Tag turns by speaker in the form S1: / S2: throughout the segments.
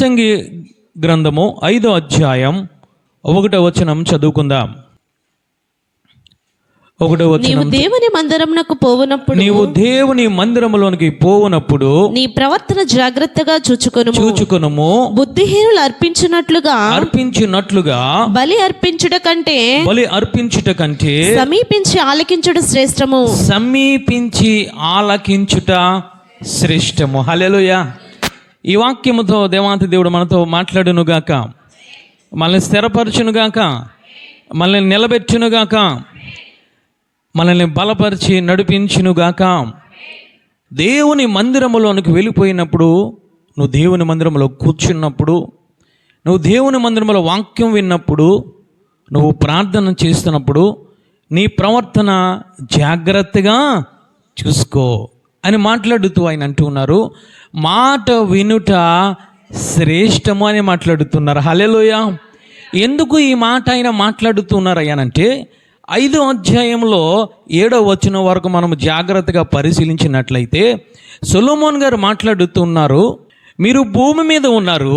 S1: ప్రసంగి గ్రంథము 5వ అధ్యాయం 1వ వచనం చదువుకుందాం. 1వ వచనం.
S2: నీవు దేవుని మందిరములోనికి పోవునప్పుడు
S1: నీ ప్రవర్తన జాగ్రత్తగా చూచుకొనుము.
S2: బుద్ధిహీనులు అర్పించున్నట్లుగా
S1: బలి అర్పించుట కంటే
S2: సమీపించి
S1: ఆలకించుట శ్రేష్టము. హల్లెలూయా. ఈ వాక్యముతో దేవాంతి దేవుడు మనతో మాట్లాడునుగాక, మనల్ని స్థిరపరచునుగాక, మనల్ని నిలబెట్టునుగాక, మనల్ని బలపరిచి నడిపించునుగాక. దేవుని మందిరములోనికి వెళ్ళిపోయినప్పుడు, నువ్వు దేవుని మందిరంలో కూర్చున్నప్పుడు, నువ్వు దేవుని మందిరంలో వాక్యం విన్నప్పుడు, నువ్వు ప్రార్థన చేస్తున్నప్పుడు నీ ప్రవర్తన జాగ్రత్తగా చూసుకో అని మాట్లాడుతూ ఆయన అంటున్నారు. మాట వినుట శ్రేష్టము అని మాట్లాడుతున్నారు. హల్లెలూయా. ఎందుకు ఈ మాట ఆయన మాట్లాడుతున్నారు అయ్యానంటే 5వ అధ్యాయంలో 7వ వచనం వరకు మనం జాగ్రత్తగా పరిశీలించినట్లయితే సొలొమోన్ గారు మాట్లాడుతున్నారు, మీరు భూమి మీద ఉన్నారు,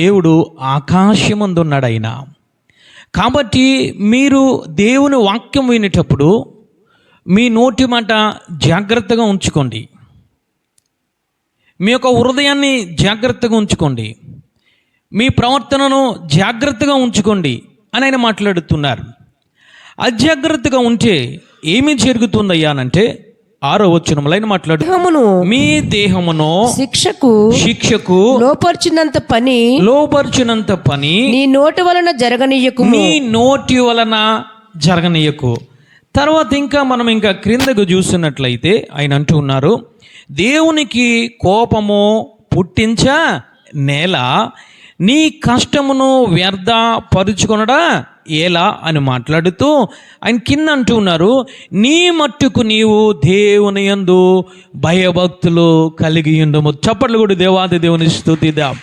S1: దేవుడు ఆకాశమందు ఉన్నాడు ఆయన. కాబట్టి మీరు దేవుని వాక్యం వినేటప్పుడు మీ నోటి మాట జాగ్రత్తగా ఉంచుకోండి, మీ యొక్క హృదయాన్ని జాగ్రత్తగా ఉంచుకోండి, మీ ప్రవర్తనను జాగ్రత్తగా ఉంచుకోండి అని ఆయన మాట్లాడుతున్నారు. అజాగ్రత్తగా ఉంటే ఏమి జరుగుతుందయ్యానంటే 6వ వచనంలో ఆయన మాట్లాడుతున్నాను, మీ దేహమును శిక్షకు
S2: లోపర్చినంత పని నీ నోటి వలన
S1: జరగనీయకు. తర్వాత మనం క్రిందకు చూసినట్లయితే ఆయన అంటున్నారు, దేవునికి కోపము పుట్టించ నేల, నీ కష్టమును వ్యర్థ పరుచుకొనడా ఎలా అని మాట్లాడుతూ ఆయన కింద అంటున్నారు, నీ మట్టుకు నీవు దేవుని యందు భయభక్తులు కలిగి ఉండుము. చప్పట్లు కూడా దేవాది దేవుని స్తుతిద్దాం.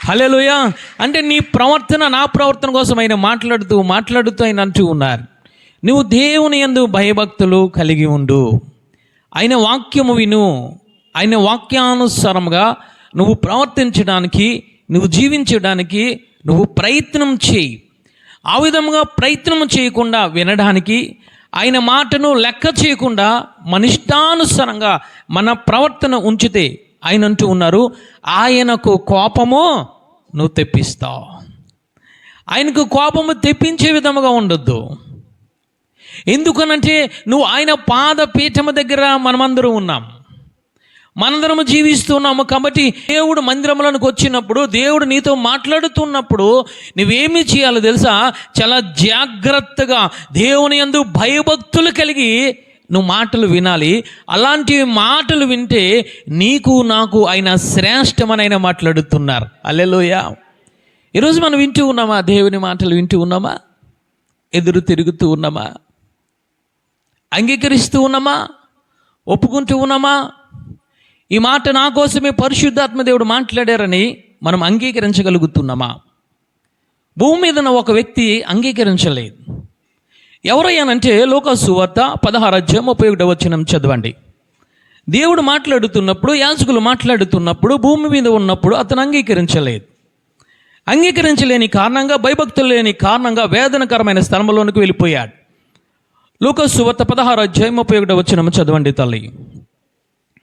S1: హల్లెలూయా. అంటే నీ ప్రవర్తన నా ప్రవర్తన కోసం ఆయన మాట్లాడుతూ ఆయన అంటూ ఉన్నారు, నువ్వు దేవుని యందు భయభక్తులు కలిగి ఉండు, ఆయన వాక్యము విను, ఆయన వాక్యానుసారంగా నువ్వు ప్రవర్తించడానికి, నువ్వు జీవించడానికి నువ్వు ప్రయత్నం చేయి. ఆ విధంగా ప్రయత్నం చేయకుండా వినడానికి, ఆయన మాటను లెక్క చేయకుండా మన ఇష్టానుసారంగా మన ప్రవర్తన ఉంచితే ఆయన అంటూ ఉన్నారు, ఆయనకు కోపము నువ్వు తెప్పిస్తావు. ఆయనకు కోపము తెప్పించే విధముగా ఉండొద్దు. ఎందుకనంటే నువ్వు ఆయన పాదపీఠము దగ్గర మనమందరం ఉన్నాం, మనందరము జీవిస్తున్నాము. కాబట్టి దేవుడు మందిరంలోనికి వచ్చినప్పుడు, దేవుడు నీతో మాట్లాడుతున్నప్పుడు నువ్వేమి చేయాలో తెలుసా? చాలా జాగ్రత్తగా దేవుని యందు భయభక్తులు కలిగి నువ్వు మాటలు వినాలి. అలాంటి మాటలు వింటే నీకు నాకు ఆయన శ్రేష్టమని ఆయన మాట్లాడుతున్నారు. హల్లెలూయా. ఈరోజు మనం వింటూ ఉన్నామా? దేవుని మాటలు వింటూ ఉన్నామా? ఎదురు తిరుగుతూ ఉన్నామా? అంగీకరిస్తూ ఉన్నామా? ఒప్పుకుంటూ ఉన్నామా? ఈ మాట నా కోసమే పరిశుద్ధాత్మ దేవుడు మాట్లాడారని మనం అంగీకరించగలుగుతున్నామా? భూమి మీద ఒక వ్యక్తి అంగీకరించలేదు. ఎవరయ్యానంటే లూకాసు సువార్త 16వ అధ్యాయం 31వ వచనం చదవండి. దేవుడు మాట్లాడుతున్నప్పుడు, యాజకులు మాట్లాడుతున్నప్పుడు, భూమి మీద ఉన్నప్పుడు అతను అంగీకరించలేని కారణంగా, భయభక్తులు లేని కారణంగా వేదనకరమైన స్థలంలోనికి వెళ్ళిపోయాడు. లూకాసు సువార్త 16వ అధ్యాయం 31వ వచనం చదవండి తల్లి.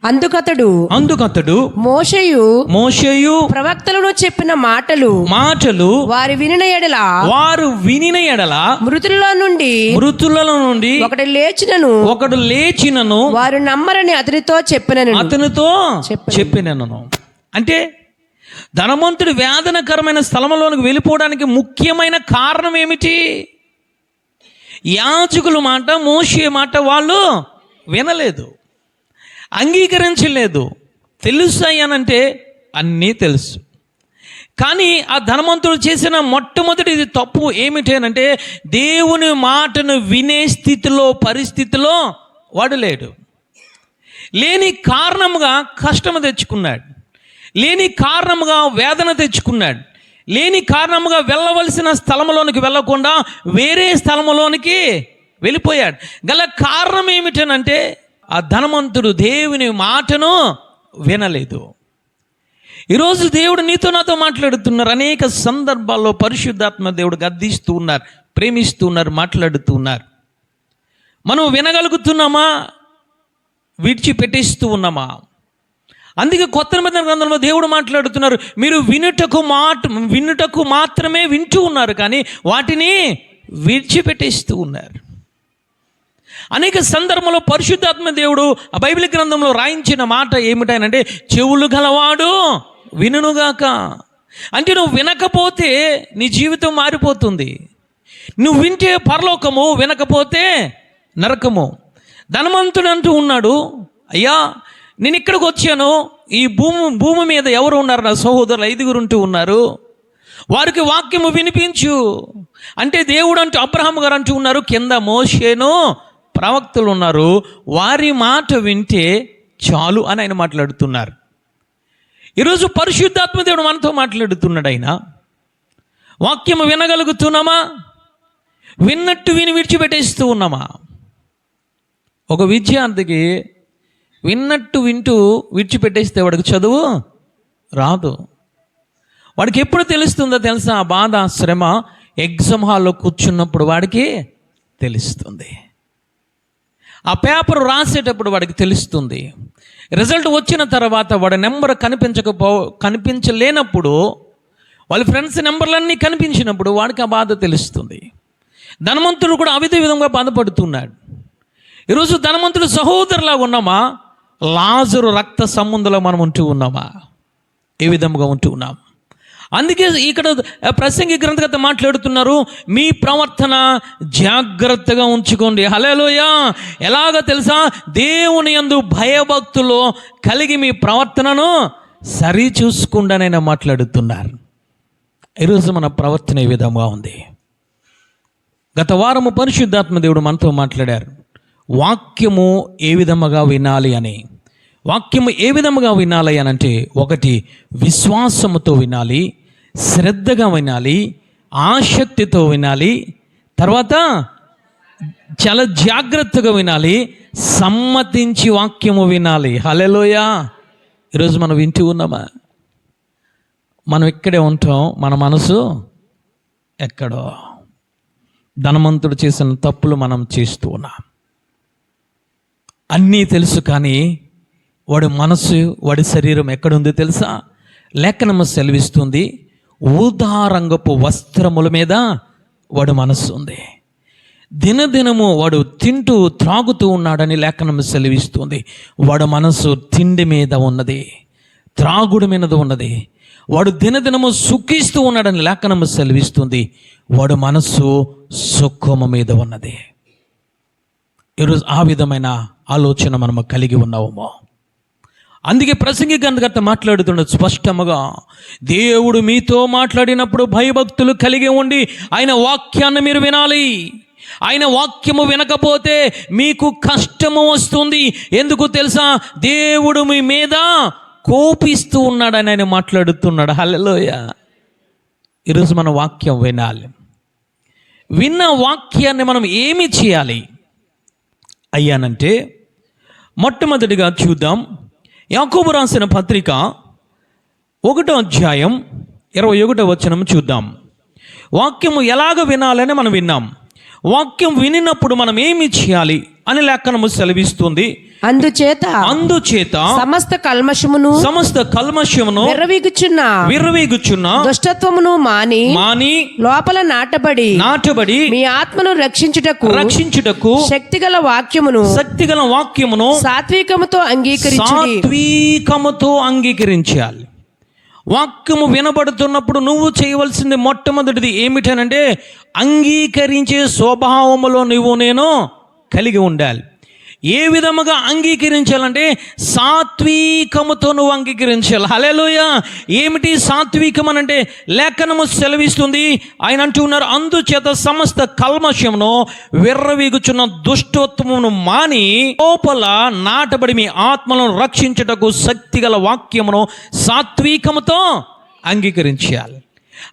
S2: అందుకతడు మోషేయు ప్రవక్తలను చెప్పిన మాటలు వారు వినిన ఎడల మృతులలో నుండి ఒకడు లేచినను వారు నమ్మరని అతనితో చెప్పినను.
S1: అంటే ధనవంతుడు వేదనకరమైన స్థలంలోనికి వెళ్ళిపోవడానికి ముఖ్యమైన కారణం ఏమిటి? యాజకుల మాట, మోషే మాట వాళ్ళు వినలేదు, అంగీకరించలేదు. తెలుసు అయ్యానంటే అన్నీ తెలుసు. కానీ ఆ ధనవంతుడు చేసిన మొట్టమొదటి తప్పు ఏమిటేనంటే దేవుని మాటను వినే పరిస్థితిలో వాడు లేడు. లేని కారణముగా కష్టము తెచ్చుకున్నాడు, లేని కారణముగా వేదన తెచ్చుకున్నాడు, లేని కారణముగా వెళ్ళవలసిన స్థలంలోనికి వెళ్ళకుండా వేరే స్థలంలోనికి వెళ్ళిపోయాడు. గల కారణం ఏమిటనంటే ఆ ధనవంతుడు దేవుని మాటను వినలేదు. ఈరోజు దేవుడు నీతో నాతో మాట్లాడుతున్నారు. అనేక సందర్భాల్లో పరిశుద్ధాత్మ దేవుడు గద్దిస్తూ ఉన్నారు, ప్రేమిస్తూ ఉన్నారు, మాట్లాడుతూ ఉన్నారు. మనం వినగలుగుతున్నామా, విడిచిపెట్టేస్తూ ఉన్నామా? అందుకే కొత్త నిబంధన గ్రంథంలో దేవుడు మాట్లాడుతున్నారు, మీరు వినుటకు మాత్రమే వింటూ ఉన్నారు, కానీ వాటిని విడిచిపెట్టేస్తూ ఉన్నారు. అనేక సందర్భంలో పరిశుద్ధాత్మ దేవుడు ఆ బైబిల్ గ్రంథంలో రాయించిన మాట ఏమిటంటే, చెవులు గలవాడు వినుగాక. అంటే నువ్వు వినకపోతే నీ జీవితం మారిపోతుంది. నువ్వు వింటే పరలోకము, వినకపోతే నరకము. ధనవంతుడు అంటూ ఉన్నాడు, అయ్యా నేను ఇక్కడికి వచ్చాను, ఈ భూమి మీద ఎవరు ఉన్నారు? నా సహోదరులు 5 ఉంటూ ఉన్నారు, వారికి వాక్యము వినిపించు అంటే దేవుడు అంటూ అబ్రహాం గారు అంటూ ఉన్నారు, కింద మోషేను ప్రవక్తలు ఉన్నారు, వారి మాట వింటే చాలు అని ఆయన మాట్లాడుతున్నారు. ఈరోజు పరిశుద్ధాత్మ దేవుడు మనతో మాట్లాడుతున్నాడు. ఆయన వాక్యము వినగలుగుతున్నామా? విన్నట్టు విని విడిచిపెట్టేస్తూ ఉన్నామా? ఒక విద్యార్థికి విన్నట్టు వింటూ విడిచిపెట్టేస్తే వాడికి చదువు రాదు. వాడికి ఎప్పుడు తెలుస్తుందో తెలుసా? ఆ బాధ, శ్రమ ఎగ్జామ్ హాల్లో కూర్చున్నప్పుడు వాడికి తెలుస్తుంది. ఆ పేపర్ రాసేటప్పుడు వాడికి తెలుస్తుంది. రిజల్ట్ వచ్చిన తర్వాత వాడి నెంబర్ కనిపించలేనప్పుడు, వాళ్ళ ఫ్రెండ్స్ నెంబర్లన్నీ కనిపించినప్పుడు వాడికి ఆ బాధ తెలుస్తుంది. ధనవంతుడు కూడా అవిధ విధంగా బాధపడుతున్నాడు. ఈరోజు ధనవంతుడు సహోదరులాగా ఉన్నామా? లాజరు రక్త సంబంధంలో మనం ఉంటూ ఉన్నామా? ఏ విధంగా ఉంటూ ఉన్నాం? అందుకే ఇక్కడ ప్రసంగి గ్రంథకర్త మాట్లాడుతున్నారు, మీ ప్రవర్తన జాగ్రత్తగా ఉంచుకోండి. హల్లెలూయా. ఎలాగో తెలుసా? దేవుని యందు భయభక్తులు కలిగి మీ ప్రవర్తనను సరి చూసుకుండానైనా మాట్లాడుతున్నారు. ఈరోజు మన ప్రవర్తన ఏ విధంగా ఉంది? గత వారము పరిశుద్ధాత్మ దేవుడు మనతో మాట్లాడారు, వాక్యము ఏ విధముగా వినాలి అని. వాక్యము ఏ విధముగా వినాలి అని అంటే, 1 విశ్వాసముతో వినాలి, శ్రద్ధగా వినాలి, ఆసక్తితో వినాలి, తర్వాత చాలా జాగ్రత్తగా వినాలి, సమ్మతించి వాక్యము వినాలి. హల్లెలూయా. ఈరోజు మనం వింటూ ఉన్నామా? మనం ఇక్కడే ఉంటాం, మన మనసు ఎక్కడో. ధనవంతుడు చేసిన తప్పులు మనం చేస్తూ ఉన్నాం. అన్నీ తెలుసు, కానీ వాడి మనసు, వాడి శరీరం ఎక్కడుందో తెలుసా? లేఖనము సెలవిస్తుంది, ఊదారంగపు వస్త్రముల మీద వాడు మనస్సు ఉంది. దినదినము వాడు తింటూ త్రాగుతూ ఉన్నాడని లేఖనము సెలవిస్తుంది. వాడు మనసు తిండి మీద ఉన్నది, త్రాగుడు మీద ఉన్నది. వాడు దినదినము సుఖిస్తూ ఉన్నాడని లేఖనము సెలవిస్తుంది. వాడు మనస్సు సుఖము మీద ఉన్నది. ఈరోజు ఆ విధమైన ఆలోచన మనము కలిగి ఉన్నామో? అందుకే ప్రసంగి గ్రంథకర్త మాట్లాడుతున్న స్పష్టముగా, దేవుడు మీతో మాట్లాడినప్పుడు భయభక్తులు కలిగి ఉండి ఆయన వాక్యాన్ని మీరు వినాలి. ఆయన వాక్యము వినకపోతే మీకు కష్టము వస్తుంది. ఎందుకు తెలుసా? దేవుడు మీ మీద కోపిస్తూ ఉన్నాడని ఆయన మాట్లాడుతున్నాడు. హల్లెలూయా. ఈరోజు మన వాక్యం వినాలి. విన్న వాక్యాన్ని మనం ఏమి చేయాలి అయ్యానంటే, మొట్టమొదటిగా చూద్దాం, యాకోబు రాసిన పత్రిక 1వ అధ్యాయం 21వ వచనం చూద్దాం. వాక్యము ఎలాగ వినాలని మనం విన్నాం. వాక్యం వినినప్పుడు మనం ఏమి చేయాలి అని లేఖనము సెలవిస్తుంది. అందుచేత సమస్త కల్మషమును విర్రవీగుచున్న దుష్టత్వమును మాని లోపల నాటబడి మీ ఆత్మను రక్షించుటకు శక్తిగల వాక్యమును సాత్వికముతో అంగీకరించాలి. వాక్యము వినబడుతున్నప్పుడు నువ్వు చేయవలసింది మొట్టమొదటిది ఏమిటనంటే, అంగీకరించే స్వభావములో నేను కలిగి ఉండాలి. ఏ విధముగా అంగీకరించాలంటే, సాత్వికముతో నువ్వు అంగీకరించాలి. హల్లెలూయా. ఏమిటి సాత్వికం అనంటే, లేఖనము సెలవిస్తుంది, ఆయన అంటూ ఉన్నారు, అందుచేత సమస్త కల్మషమును విర్రవీగుచున్న దుష్టత్వమును మాని లోపల నాటబడి మీ ఆత్మలను రక్షించుటకు శక్తిగల వాక్యమును సాత్వికముతో అంగీకరించాలి.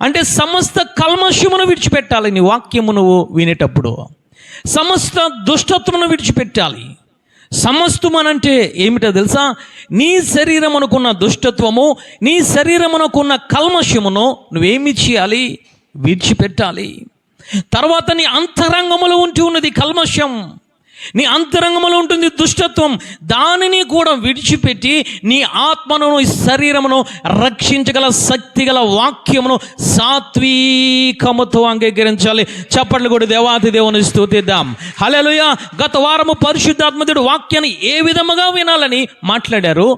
S1: అంటే సమస్త కల్మషమును విడిచిపెట్టాలి. నీ వాక్యము నువ్వు వినేటప్పుడు సమస్త దుష్టత్వమును విడిచిపెట్టాలి, సమస్తమనంటే ఏమిటో తెలుసా? నీ శరీరమునకున్న దుష్టత్వము, నీ శరీరమునకున్న కల్మషమును నువ్వేమి చేయాలి? విడిచిపెట్టాలి. తర్వాత నీ అంతరంగములో ఉంటూ ఉన్నది కల్మషం, నీ అంతరంగంలో ఉంటుంది దుష్టత్వం. దానిని కూడా విడిచిపెట్టి నీ ఆత్మను, శరీరమును రక్షించగల శక్తి గల వాక్యమును సాత్వికముతో అంగీకరించాలి. చప్పట్లు కూడా దేవాతి దేవుని స్తుతిద్దాం. హల్లెలూయా. గత వారము పరిశుద్ధాత్మ దేవుడు వాక్యాన్ని ఏ విధముగా వినాలని మాట్లాడారు.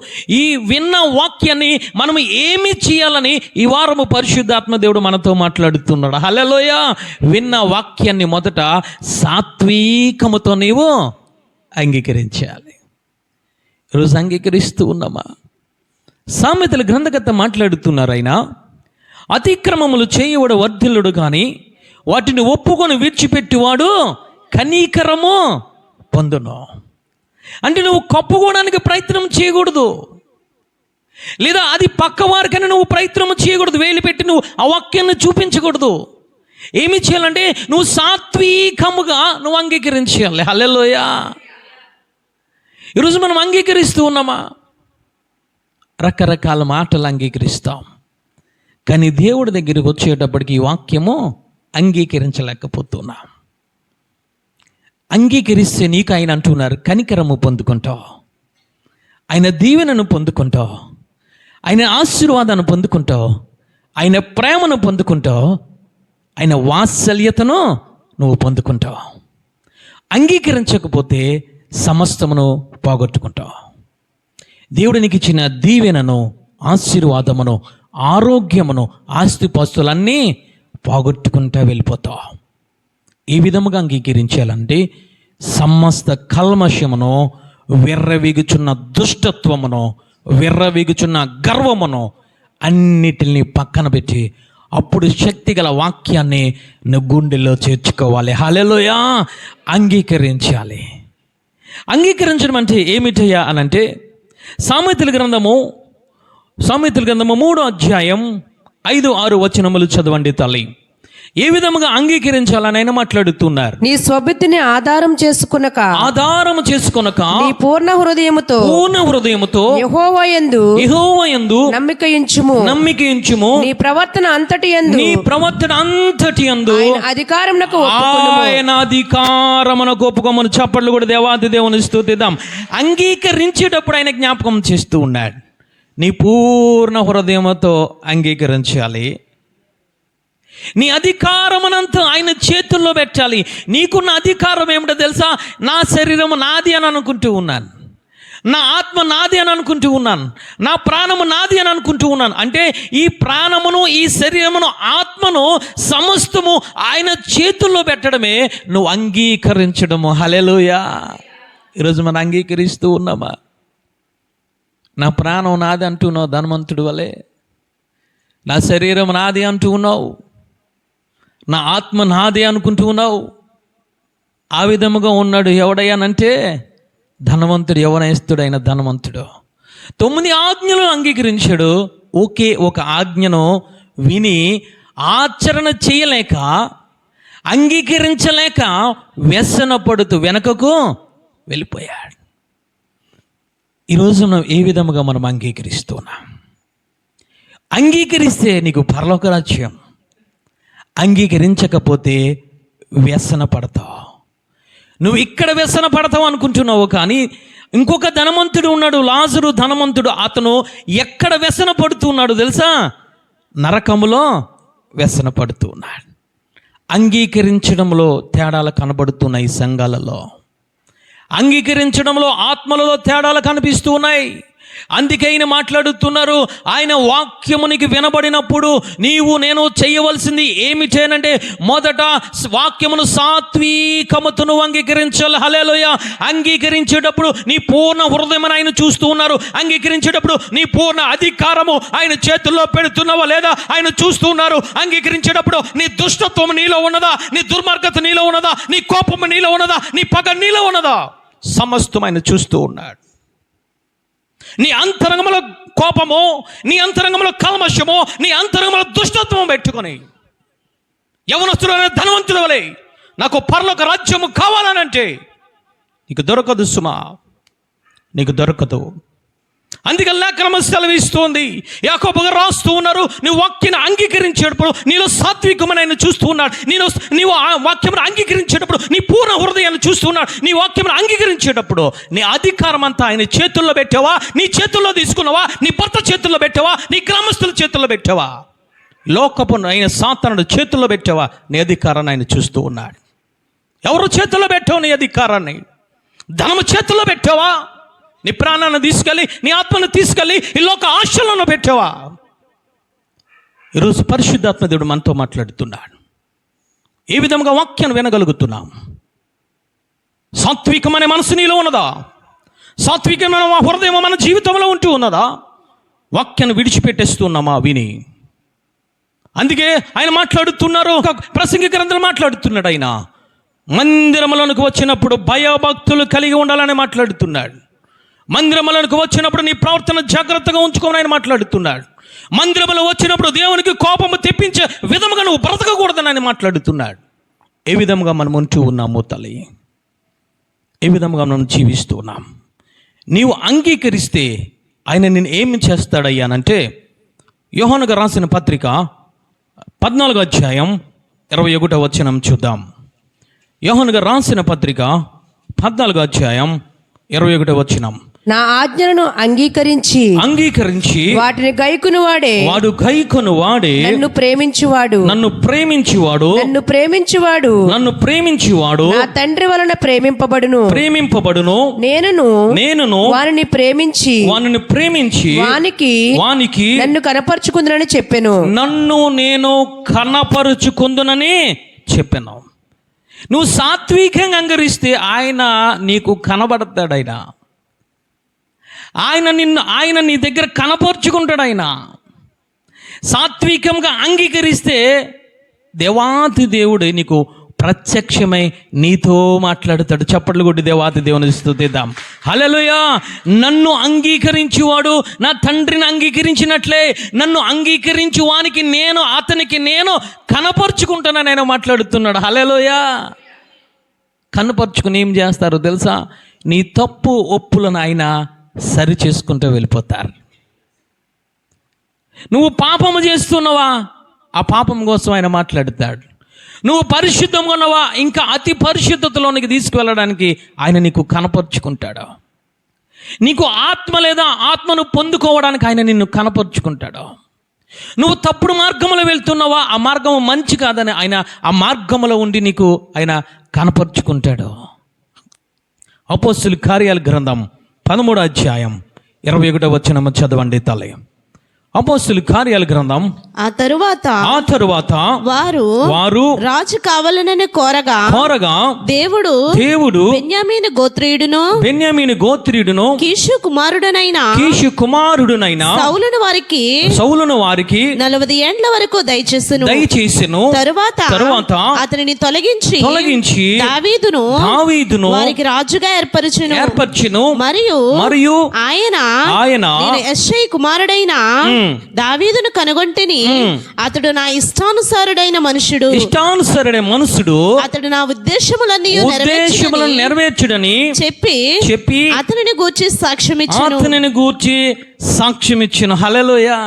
S1: ఈ విన్న వాక్యాన్ని మనం ఏమి చేయాలని ఈ వారము పరిశుద్ధాత్మ దేవుడు మనతో మాట్లాడుతున్నాడు. హల్లెలూయా. విన్న వాక్యాన్ని మొదట సాత్వికముతో నీవు అంగీకరించాలి. ఈరోజు అంగీకరిస్తూ ఉన్నామా? సామెతల గ్రంథకర్త మాట్లాడుతున్నారు. ఆయన అతిక్రమములు చేయవాడు వర్ధిల్లుడు, కానీ వాటిని ఒప్పుకొని విడిచిపెట్టివాడు కనికరము పొందును. అంటే నువ్వు కప్పుకోవడానికి ప్రయత్నం చేయకూడదు, లేదా అది పక్కవారికని నువ్వు ప్రయత్నం చేయకూడదు. వేలు పెట్టి నువ్వు ఆ వాక్యాన్ని చూపించకూడదు. ఏమి చేయాలంటే నువ్వు సాత్వికముగా నువ్వు అంగీకరించాలి. హల్లెలూయా. ఈరోజు మనం అంగీకరిస్తూ ఉన్నామా? రకరకాల మాటలు అంగీకరిస్తాం, కానీ దేవుడి దగ్గరికి వచ్చేటప్పటికి ఈ వాక్యము అంగీకరించలేకపోతున్నాం. అంగీకరిస్తే నీకు ఆయన అంటున్నారు, కనికరము పొందుకుంటావు, ఆయన దీవెనను పొందుకుంటావు, ఆయన ఆశీర్వాదాన్ని పొందుకుంటావు, ఆయన ప్రేమను పొందుకుంటావు, ఆయన వాత్సల్యతను నువ్వు పొందుకుంటావు. అంగీకరించకపోతే సమస్తమును పోగొట్టుకుంటావు. దేవుడు నీకు ఇచ్చిన దీవెనను, ఆశీర్వాదమును, ఆరోగ్యమును, ఆస్తిపాస్తులన్నీ పోగొట్టుకుంటూ వెళ్ళిపోతావు. ఏ విధముగా అంగీకరించాలంటే సమస్త కల్మషమును, విర్రవీగుచున్న దుష్టత్వమును, విర్రవీగుచున్న గర్వమును అన్నిటిని పక్కన పెట్టి అప్పుడు శక్తి గల వాక్యాన్ని నువ్వు గుండెల్లో చేర్చుకోవాలి. హల్లెలూయా. అంగీకరించాలి. అంగీకరించడం అంటే ఏమిటయ్యా అనంటే సామెతల గ్రంథము 3వ అధ్యాయం 5-6 వచనములు చదవండి తల్లి. ఏ విధముగా అంగీకరించాలని ఆయన మాట్లాడుతున్నారు.
S2: నీ స్వబుద్ధిని ఆధారం చేసుకొనక నీ పూర్ణ హృదయముతో యెహోవా యందు నమ్మిక ఉంచుము. నీ ప్రవర్తన అంతటి యందు ఆయన
S1: అధికారమునకు ఒప్పుకోమని చప్పట్లు కూడా దేవాది దేవుని స్తుతిద్దాం. అంగీకరించేటప్పుడు ఆయన జ్ఞాపకం చేస్తూ ఉన్నాడు, నీ పూర్ణ హృదయముతో అంగీకరించాలి. నీ అధికారమునంతా ఆయన చేతుల్లో పెట్టాలి. నీకున్న అధికారం ఏమిటో తెలుసా? నా శరీరము నాది అని అనుకుంటూ ఉన్నాను, నా ఆత్మ నాది అని అనుకుంటూ ఉన్నాను, నా ప్రాణము నాది అని అనుకుంటూ ఉన్నాను. అంటే ఈ ప్రాణమును, ఈ శరీరమును, ఆత్మను సమస్తము ఆయన చేతుల్లో పెట్టడమే నువ్వు అంగీకరించడము. హల్లెలూయా. ఈరోజు మనం అంగీకరిస్తూ ఉన్నామా? నా ప్రాణం నాది అంటున్నావు ధనవంతుడి వలె, నా శరీరం నాది అంటూ ఉన్నావు, నా ఆత్మ నాదే అనుకుంటూ ఉన్నావు. ఆ విధముగా ఉన్నాడు ఎవడయ్యానంటే ధనవంతుడు, యవనస్తుడైన ధనవంతుడు. 9 ఆజ్ఞలు అంగీకరించాడు. ఒకే ఒక ఆజ్ఞను విని ఆచరణ చేయలేక, అంగీకరించలేక వ్యసన పడుతూ వెనకకు వెళ్ళిపోయాడు. ఈరోజు మనం ఏ విధముగా మనం అంగీకరిస్తున్నాం? అంగీకరిస్తే నీకు పరలోక రాజ్యం, అంగీకరించకపోతే వ్యసన పడతావు. నువ్వు ఇక్కడ వ్యసన పడతావు అనుకుంటున్నావు, కానీ ఇంకొక ధనవంతుడు ఉన్నాడు, లాజరు ధనవంతుడు. అతను ఎక్కడ వ్యసన పడుతున్నాడు తెలుసా? నరకములో వ్యసన పడుతూ ఉన్నాడు. అంగీకరించడంలో తేడాలు కనబడుతున్నాయి. సంఘాలలో అంగీకరించడంలో, ఆత్మలలో తేడాలు కనిపిస్తూ ఉన్నాయి. అందుకే ఆయన మాట్లాడుతున్నారు, ఆయన వాక్యమునికి వినబడినప్పుడు నీవు నేను చేయవలసింది ఏమి చేయనంటే మొదట వాక్యమును సాత్వికముతో నువ్వు అంగీకరించాలి. హల్లెలూయా. అంగీకరించేటప్పుడు నీ పూర్ణ హృదయం ఆయన చూస్తూ ఉన్నారు. అంగీకరించేటప్పుడు నీ పూర్ణ అధికారము ఆయన చేతుల్లో పెడుతున్నావా లేదా ఆయన చూస్తూ ఉన్నారు. అంగీకరించేటప్పుడు నీ దుష్టత్వం నీలో ఉన్నదా, నీ దుర్మార్గత నీలో ఉన్నదా, నీ కోపము నీలో ఉన్నదా, నీ పగ నీలో ఉన్నదా, సమస్తం ఆయన చూస్తూ ఉన్నాడు. నీ అంతరంగంలో కోపము, నీ అంతరంగంలో కల్మషము, నీ అంతరంగంలో దుష్టత్వం పెట్టుకొని యవనస్తుడైన ధనవంతుడు వలె నాకు పరలోక రాజ్యము కావాలనంటే నీకు దొరకదు సుమా. నీకు దొరకదు. అందుకే లేఖనం సెలవిస్తోంది, యాకోబు గారు రాస్తూ ఉన్నారు, నువ్వు వాక్యాన్ని అంగీకరించేటప్పుడు నీలో సాత్వికమని ఆయన చూస్తూ ఉన్నాడు. నీవు ఆ వాక్యమును అంగీకరించేటప్పుడు నీ పూర్ణ హృదయాన్ని చూస్తూ ఉన్నాడు. నీ వాక్యమును అంగీకరించేటప్పుడు నీ అధికారం అంతా ఆయన చేతుల్లో పెట్టావా, నీ చేతుల్లో తీసుకున్నావా, నీ భర్త చేతుల్లో పెట్టావా, నీ గ్రామస్తుల చేతుల్లో పెట్టావా, లోకపు ఆయన సాతానుడు చేతుల్లో పెట్టావా, నీ అధికారాన్ని ఆయన చూస్తూ ఉన్నాడు. ఎవరు చేతుల్లో పెట్టావు నీ అధికారాన్ని? ధనము చేతుల్లో పెట్టావా? నీ ప్రాణాన్ని తీసుకెళ్ళి, నీ ఆత్మను తీసుకెళ్ళి ఈ లోక ఆశలను పెట్టావా? ఈరోజు పరిశుద్ధాత్మ దేవుడు మనతో మాట్లాడుతున్నాడు. ఏ విధంగా వాక్యాన్ని వినగలుగుతున్నాం? సాత్వికమనే మనసు నీలో ఉన్నదా? సాత్వికమైన హృదయం మన జీవితంలో ఉంటూ ఉన్నదా? వాక్యాన్ని విడిచిపెట్టేస్తున్నామా విని? అందుకే ఆయన మాట్లాడుతున్నారు, ఒక ప్రసంగి గ్రంథంలో మాట్లాడుతున్నాడు. ఆయన మందిరములోనికి వచ్చినప్పుడు భయభక్తులు కలిగి ఉండాలని మాట్లాడుతున్నాడు. మందిరములకు వచ్చినప్పుడు నీ ప్రవర్తన జాగ్రత్తగా ఉంచుకోమని ఆయన మాట్లాడుతున్నాడు. మందిరములో వచ్చినప్పుడు దేవునికి కోపము తెప్పించే విధముగా నువ్వు బ్రతకకూడదని ఆయన మాట్లాడుతున్నాడు. ఏ విధంగా మనం ఉంటూ ఉన్నాము తల్లి? ఏ విధంగా మనం జీవిస్తూ ఉన్నాం? నీవు అంగీకరిస్తే ఆయన నేను ఏమి చేస్తాడయ్యానంటే, యోహానుగా రాసిన పత్రిక 14వ అధ్యాయం 21వ వచనం చూద్దాం. యోహానుగా రాసిన పత్రిక 14వ అధ్యాయం 21వ వచనం.
S2: నా ఆజ్ఞలను అంగీకరించి వాటిని గైకొను వాడే నన్ను ప్రేమించువాడు నా తండ్రి వలన ప్రేమింపబడును. నేనును వానిని ప్రేమించి వానికి నన్ను కనపరుచుకుందునని చెప్పెను.
S1: నువ్వు సాత్వికంగా అంగరిస్తే ఆయన నీకు కనబడతాడు. ఆయన నీ దగ్గర కనపరుచుకుంటాడు. ఆయన సాత్వికంగా అంగీకరిస్తే దేవాతి దేవుడు నీకు ప్రత్యక్షమై నీతో మాట్లాడతాడు. చప్పట్లు కొట్టి దేవాతి దేవుని స్తుతిద్దాం. హల్లెలూయా. నన్ను అంగీకరించువాడు నా తండ్రిని అంగీకరించినట్లే నన్ను అంగీకరించి వానికి అతనికి నేను కనపరుచుకుంటానని ఆయన మాట్లాడుతున్నాడు. హల్లెలూయా. కనపరుచుకుని ఏం చేస్తారు తెలుసా? నీ తప్పు ఒప్పులను ఆయన సరి చేసుకుంటూ వెళ్ళిపోతారు. నువ్వు పాపము చేస్తున్నావా? ఆ పాపం కోసం ఆయన మాట్లాడతాడు. నువ్వు పరిశుద్ధంగా ఉన్నావా? ఇంకా అతి పరిశుద్ధతలోనికి తీసుకువెళ్ళడానికి ఆయన నీకు కనపరుచుకుంటాడు. నీకు ఆత్మ లేదా ఆత్మను పొందుకోవడానికి ఆయన నిన్ను కనపరుచుకుంటాడు. నువ్వు తప్పుడు మార్గంలో వెళ్తున్నావా? ఆ మార్గం మంచి కాదని ఆయన ఆ మార్గంలో ఉండి నీకు ఆయన కనపరుచుకుంటాడు. అపోస్తలుల కార్యాల గ్రంథం 13వ అధ్యాయం 21వ వచనం చదవండి తల్లి. అపోస్తలుల కార్యాల గ్రంథం.
S3: ఆ తరువాత వారు రాజు కావాలనని కోరగా దేవుడు బెన్యామీను గోత్రీయుడును కీషు కుమారుడునైన సౌలును వారికి 40 ఏండ్ల వరకు దయచేసెను. తరువాత అతనిని తొలగించి దావీదును వారికి రాజుగా ఏర్పరచును. మరియు ఆయన యెష్షయి కుమారుడైన దావీదును కనుగొంటిని. అతడు నా ఇష్టానుసారుడైన మనుషుడు. అతడు నా ఉద్దేశములన్నీ
S1: నెరవేర్చుడని చెప్పి అతనిని గూర్చి సాక్ష్యమిచ్చును. హల్లెలూయా.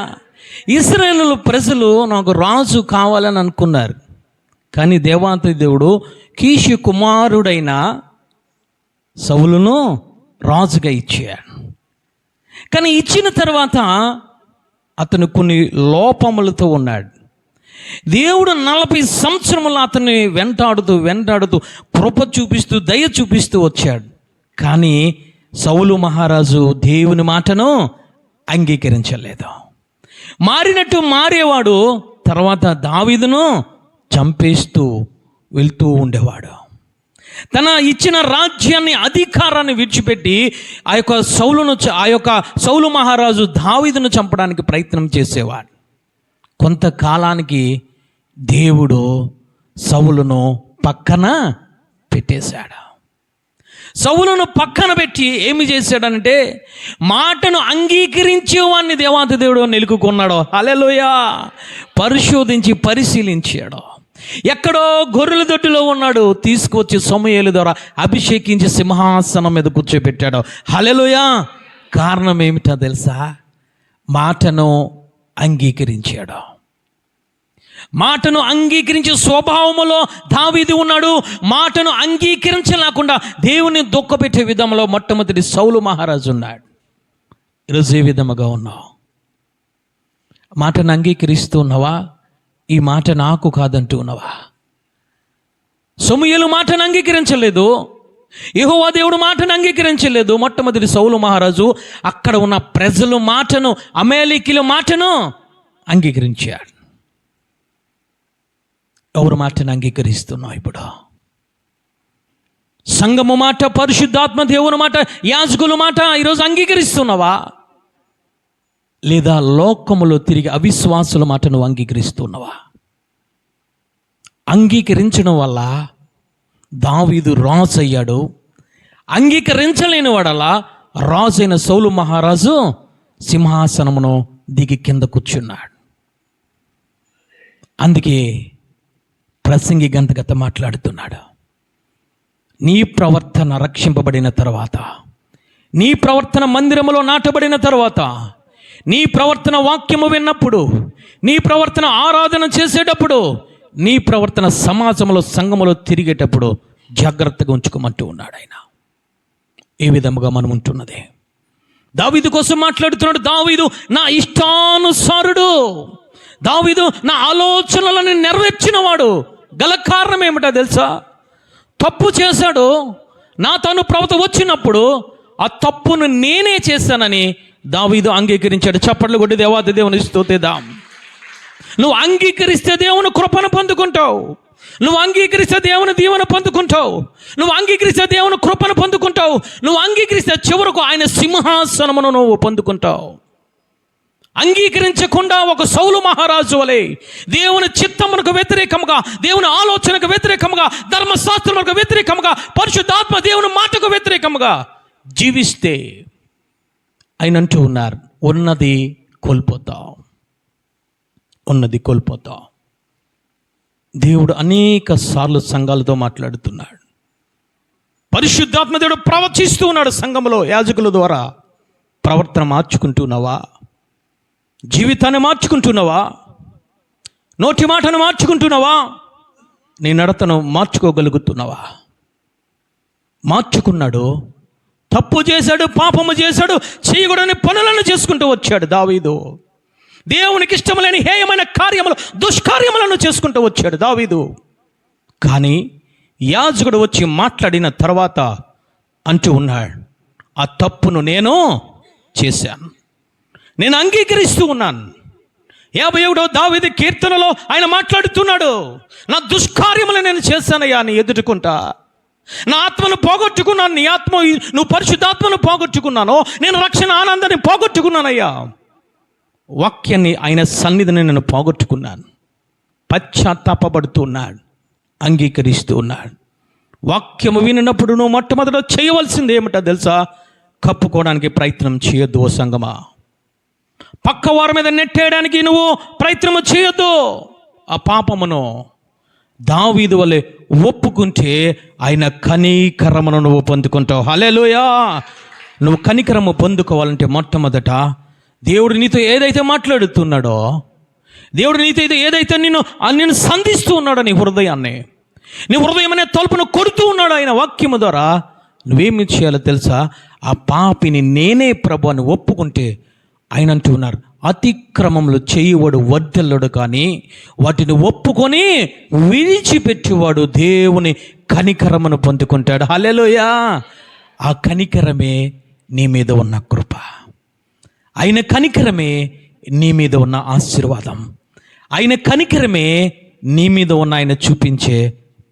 S1: ఇశ్రాయేలు ప్రజలు నాకు రాజు కావాలని అనుకున్నారు. కానీ దేవాతి దేవుడు కీషు కుమారుడైన సౌలును రాజుగా ఇచ్చాడు. కానీ ఇచ్చిన తర్వాత అతను కొన్ని లోపములతో ఉన్నాడు. దేవుడు 40 సంవత్సరములు అతన్ని వెంటాడుతూ కృప చూపిస్తూ దయ చూపిస్తూ వచ్చాడు. కానీ సౌలు మహారాజు దేవుని మాటను అంగీకరించలేదు. మారినట్టు మారేవాడు తర్వాత దావీదును చంపేస్తూ వెళ్తూ ఉండేవాడు. తన ఇచ్చిన రాజ్యాన్ని అధికారాన్ని విడిచిపెట్టి ఆ యొక్క సౌలు మహారాజు దావీదును చంపడానికి ప్రయత్నం చేసేవాడు. కొంతకాలానికి దేవుడు సౌలును పక్కన పెట్టేశాడు. సౌలును పక్కన పెట్టి ఏమి చేశాడంటే మాటను అంగీకరించేవాడిని దేవాతి దేవుడు నిలుకున్నాడు. హల్లెలూయా. పరిశోధించి పరిశీలించాడు. ఎక్కడో గొర్రెల దొడ్డిలో ఉన్నాడు, తీసుకువచ్చి సమూయేలు ద్వారా అభిషేకించి సింహాసనం మీద కూర్చోబెట్టాడు. హల్లెలూయా. కారణం ఏమిటో తెలుసా? మాటను అంగీకరించాడు. మాటను అంగీకరించే స్వభావములో దావీదు ఉన్నాడు. మాటను అంగీకరించలేకుండా దేవుని దుఃఖపెట్టే విధంలో మొట్టమొదటి సౌలు మహారాజు ఉన్నాడు. ఈరోజు ఏ విధముగా ఉన్నావు? మాటను అంగీకరిస్తూ ఉన్నావా? ఈ మాట నాకు కాదంటూ ఉన్నావా? సమూయేలు మాటను అంగీకరించలేదు, యెహోవా దేవుడు మాటను అంగీకరించలేదు. మొట్టమొదటి సౌలు మహారాజు అక్కడ ఉన్న ప్రజలు మాటను, అమేలీకీల మాటను అంగీకరించాడు. ఎవరు మాటను అంగీకరిస్తున్నావు ఇప్పుడు? సంఘము మాట, పరిశుద్ధాత్మ దేవుని మాట, యాజకుల మాట ఈరోజు అంగీకరిస్తున్నావా? లేదా లోకములో తిరిగి అవిశ్వాసుల మాట నువ్వు అంగీకరిస్తున్నావా? అంగీకరించడం వల్ల దావీదు రాజు అయ్యాడు. అంగీకరించలేని వాడలా రాజైన సౌలు మహారాజు సింహాసనమును దిగి కింద కూర్చున్నాడు. అందుకే ప్రసంగి గంతగత మాట్లాడుతున్నాడు. నీ ప్రవర్తన రక్షింపబడిన తర్వాత, నీ ప్రవర్తన మందిరములో నాటబడిన తర్వాత, నీ ప్రవర్తన వాక్యము విన్నప్పుడు, నీ ప్రవర్తన ఆరాధన చేసేటప్పుడు, నీ ప్రవర్తన సమాజంలో సంఘములో తిరిగేటప్పుడు జాగ్రత్తగా ఉంచుకోమంటూ ఉన్నాడు ఆయన. ఏ విధముగా మనం ఉంటున్నది? దావీదు కోసం మాట్లాడుతున్నాడు. దావీదు నా ఇష్టానుసారుడు, దావీదు నా ఆలోచనలను నెరవేర్చినవాడు. గల కారణం ఏమిటో తెలుసా? తప్పు చేశాడు, నా తను ప్రవత వచ్చినప్పుడు ఆ తప్పును నేనే చేశానని దావీదు అంగీకరించాడు. చప్పట్లు కొట్టి దేవాది దేవుని స్తుతిద్దాం. నువ్వు అంగీకరిస్తే దేవుని కృపను పొందుకుంటావు. నువ్వు అంగీకరిస్తే దేవుని దీవెన పొందుకుంటావు. నువ్వు అంగీకరిస్తే దేవుని కృపను పొందుకుంటావు. నువ్వు అంగీకరిస్తే చివరకు ఆయన సింహాసనమును నువ్వు పొందుకుంటావు. అంగీకరించకుండా ఒక సౌలు మహారాజు వలె దేవుని చిత్తమునకు వ్యతిరేకముగా, దేవుని ఆలోచనకు వ్యతిరేకముగా, ధర్మశాస్త్రమునకు వ్యతిరేకముగా, పరిశుద్ధాత్మ దేవుని మాటకు వ్యతిరేకముగా జీవిస్తే ఆయన అంటూ ఉన్నారు, ఉన్నది కోల్పోతావు, ఉన్నది కోల్పోతావు. దేవుడు అనేక సార్లు సంఘాలతో మాట్లాడుతున్నాడు. పరిశుద్ధాత్మ దేవుడు ప్రవచిస్తూ ఉన్నాడు సంఘంలో యాజకుల ద్వారా. ప్రవర్తన మార్చుకుంటున్నావా? జీవితాన్ని మార్చుకుంటున్నావా? నోటి మాటను మార్చుకుంటున్నావా? నీ నడతను మార్చుకోగలుగుతున్నావా? మార్చుకున్నాడు. తప్పు చేశాడు, పాపము చేశాడు, చేయకూడని పనులను చేసుకుంటూ వచ్చాడు దావీదు. దేవునికి ఇష్టం లేని హేయమైన కార్యములు, దుష్కార్యములను చేసుకుంటూ వచ్చాడు దావీదు. కానీ యాజకుడు వచ్చి మాట్లాడిన తర్వాత అంటూ ఉన్నాడు, ఆ తప్పును నేను చేశాను, నేను అంగీకరిస్తూ ఉన్నాను. 51వ దావీదు కీర్తనలో ఆయన మాట్లాడుతున్నాడు, నా దుష్కార్యములు నేను చేశానయ్యా నీ ఎదుర్కొంటా. నా ఆత్మను పోగొట్టుకున్నాను, నీ ఆత్మ, నువ్వు పరిశుద్ధాత్మను పోగొట్టుకున్నాను, నేను రక్షణ ఆనందాన్ని పోగొట్టుకున్నానయ్యా. వాక్యాన్ని ఆయన సన్నిధిని నేను పోగొట్టుకున్నాను. పశ్చాత్తాపడుతూ ఉన్నాడు, అంగీకరిస్తూ ఉన్నాడు. వాక్యము వినినప్పుడు నువ్వు మొట్టమొదట చేయవలసింది ఏమిటో తెలుసా? కప్పుకోవడానికి ప్రయత్నం చేయొద్దు ఓ సంగమా. పక్క వారి మీద నెట్టేయడానికి నువ్వు ప్రయత్నం చేయొద్దు. ఆ పాపమును దావీదు వలె ఒప్పుకుంటే ఆయన కనికరమును నువ్వు పొందుకుంటావు. హల్లెలూయా. నువ్వు కనికరము పొందుకోవాలంటే మొట్టమొదట దేవుడు నీతో ఏదైతే మాట్లాడుతున్నాడో, దేవుడు నీతో ఏదైతే నిన్ను సంధిస్తూ ఉన్నాడో, నీ హృదయాన్ని, నీ హృదయం అనే తలుపును కొడుతూ ఉన్నాడు ఆయన వాక్యము ద్వారా, నువ్వేమి చేయాలో తెలుసా? ఆ పాపిని నేనే ప్రభు అని ఒప్పుకుంటే ఆయన అంటూ ఉన్నారు, అతిక్రమములు చేయవాడు వర్ధిల్లడు, కానీ వాటిని ఒప్పుకొని విడిచిపెట్టేవాడు దేవుని కనికరమును పొందుకుంటాడు. హల్లెలూయా. ఆ కనికరమే నీ మీద ఉన్న కృప, ఆయన కనికరమే నీ మీద ఉన్న ఆశీర్వాదం, ఆయన కనికరమే నీ మీద ఉన్న ఆయన చూపించే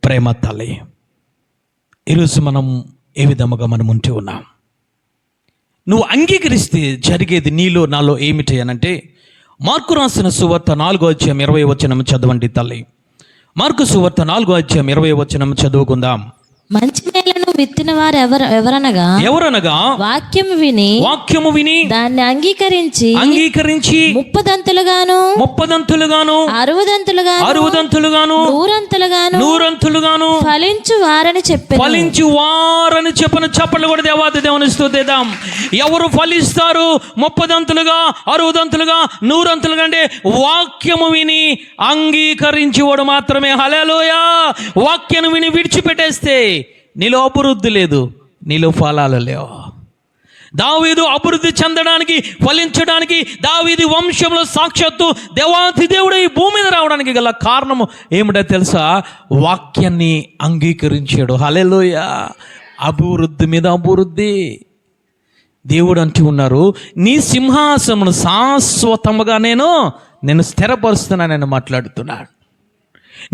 S1: ప్రేమ తల్లి. ఈరోజు మనం ఏ విధముగా మనం ఉంటూ ఉన్నాం? నువ్వు అంగీకరిస్తే జరిగేది నీలో నాలో ఏమిటి అనంటే, మార్కు రాసిన సువార్త 4వ అధ్యాయం 20వ వచనం చదవండి తల్లి. మార్కు సువార్త 4వ అధ్యాయం 20వ వచనం చదువుకుందాం.
S4: మంచి నేలను విత్తిన వారు ఎవరనగా వాక్యము విని దాన్ని అంగీకరించి 30 దంతులుగాను 60 దంతులుగాను 100 దంతులుగాను ఫలించు వారని చెప్పను.
S1: చప్పట్లు కూడా దేవాది దేవుని స్తుతిద్దాం. ఎవరు ఫలిస్తారు 30 దంతులుగా 60 దంతులుగా 100 దంతులుగా అంటే వాక్యము విని అంగీకరించేవాడు మాత్రమే. హల్లెలూయా. వాక్యాన్ని విని విడిచిపెట్టేస్తే నీలో అభివృద్ధి లేదు, నీలో ఫలాలు లేవు. దావీదు అభివృద్ధి చెందడానికి, ఫలించడానికి, దావీదు వంశంలో సాక్షాత్తు దేవాది దేవుడు ఈ భూమి మీద రావడానికి గల కారణము ఏమిటో తెలుసా? వాక్యాన్ని అంగీకరించాడు. హల్లెలూయా. అభివృద్ధి మీద అభివృద్ధి. దేవుడు అంటూ ఉన్నారు, నీ సింహాసనమును శాశ్వతముగా నేను స్థిరపరుస్తున్నానని మాట్లాడుతున్నాడు.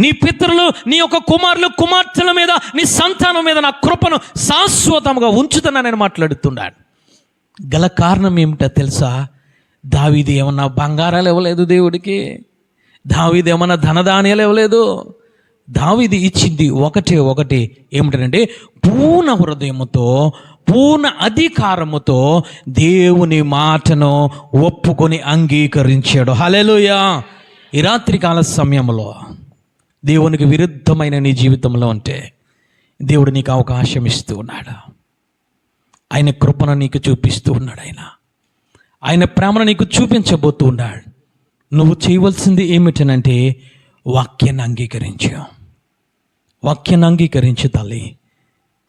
S1: నీ పితరులు, నీ యొక్క కుమారులు కుమార్తెల మీద, నీ సంతానం మీద నా కృపను శాశ్వతంగా ఉంచుతున్నానని మాట్లాడుతున్నాడు. గల కారణం ఏమిటో తెలుసా? దావీదు ఏమన్నా బంగారాలు ఇవ్వలేదు దేవుడికి, దావీదు ఏమన్నా ధనధాన్యాలు ఇవ్వలేదు. దావీదు ఇచ్చింది ఒకటి ఏమిటంటే పూర్ణ హృదయముతో, పూర్ణ అధికారముతో దేవుని మాటను ఒప్పుకొని అంగీకరించాడు. హల్లెలూయా. ఈ రాత్రికాల సమయంలో దేవునికి విరుద్ధమైన నీ జీవితంలో ఉంటే దేవుడు నీకు అవకాశం ఇస్తూ ఉన్నాడు. ఆయన కృపను నీకు చూపిస్తూ ఉన్నాడు. ఆయన ప్రేమను నీకు చూపించబోతూ ఉన్నాడు. నువ్వు చేయవలసింది ఏమిటనంటే వాక్యాన్ని అంగీకరించు తల్లి.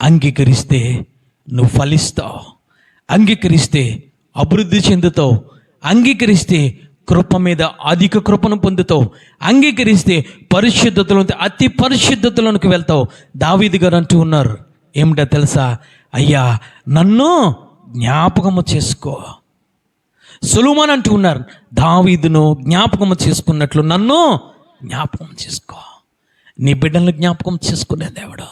S1: అంగీకరిస్తే నువ్వు ఫలిస్తావు, అంగీకరిస్తే అభివృద్ధి చెందుతావు, అంగీకరిస్తే కృప మీద అధిక కృపను పొందుతావు, అంగీకరిస్తే పరిశుద్ధతలో అతి పరిశుద్ధతలోనికి వెళ్తావు. దావీదు గారు అంటూ ఉన్నారు ఏమిటో తెలుసా? అయ్యా నన్ను జ్ఞాపకము చేసుకో. సొలొమోను అంటూ ఉన్నారు, దావీదును జ్ఞాపకము చేసుకున్నట్లు నన్ను జ్ఞాపకం చేసుకో. నీ బిడ్డలను జ్ఞాపకం చేసుకునే దేవుడు,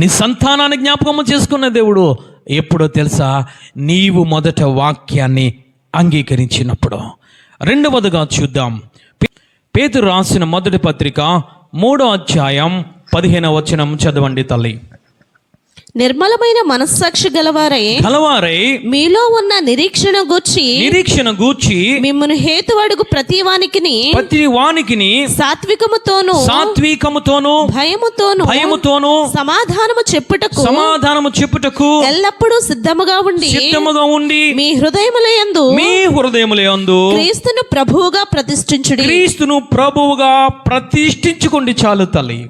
S1: నీ సంతానాన్ని జ్ఞాపకము చేసుకునే దేవుడు ఎప్పుడో తెలుసా? నీవు మొదట వాక్యాన్ని అంగీకరించినప్పుడు. రెండవదిగా చూద్దాం, పేతురు రాసిన మొదటి పత్రిక 3వ అధ్యాయం 15వ వచనం చదవండి తల్లి.
S3: నిర్మలమైన మనస్సాక్షి గలవారై మీలో ఉన్న నిరీక్షణ గూర్చి మిమ్మును హేతువడుగు ప్రతి వానికిని సాత్వికముతోను భయముతోను సమాధానము చెప్పుటకు ఎల్లప్పుడూ సిద్ధముగా ఉండి మీ హృదయములయందు క్రీస్తును ప్రభువుగా
S1: ప్రతిష్ఠించుకోండి. చాలు తల్లి.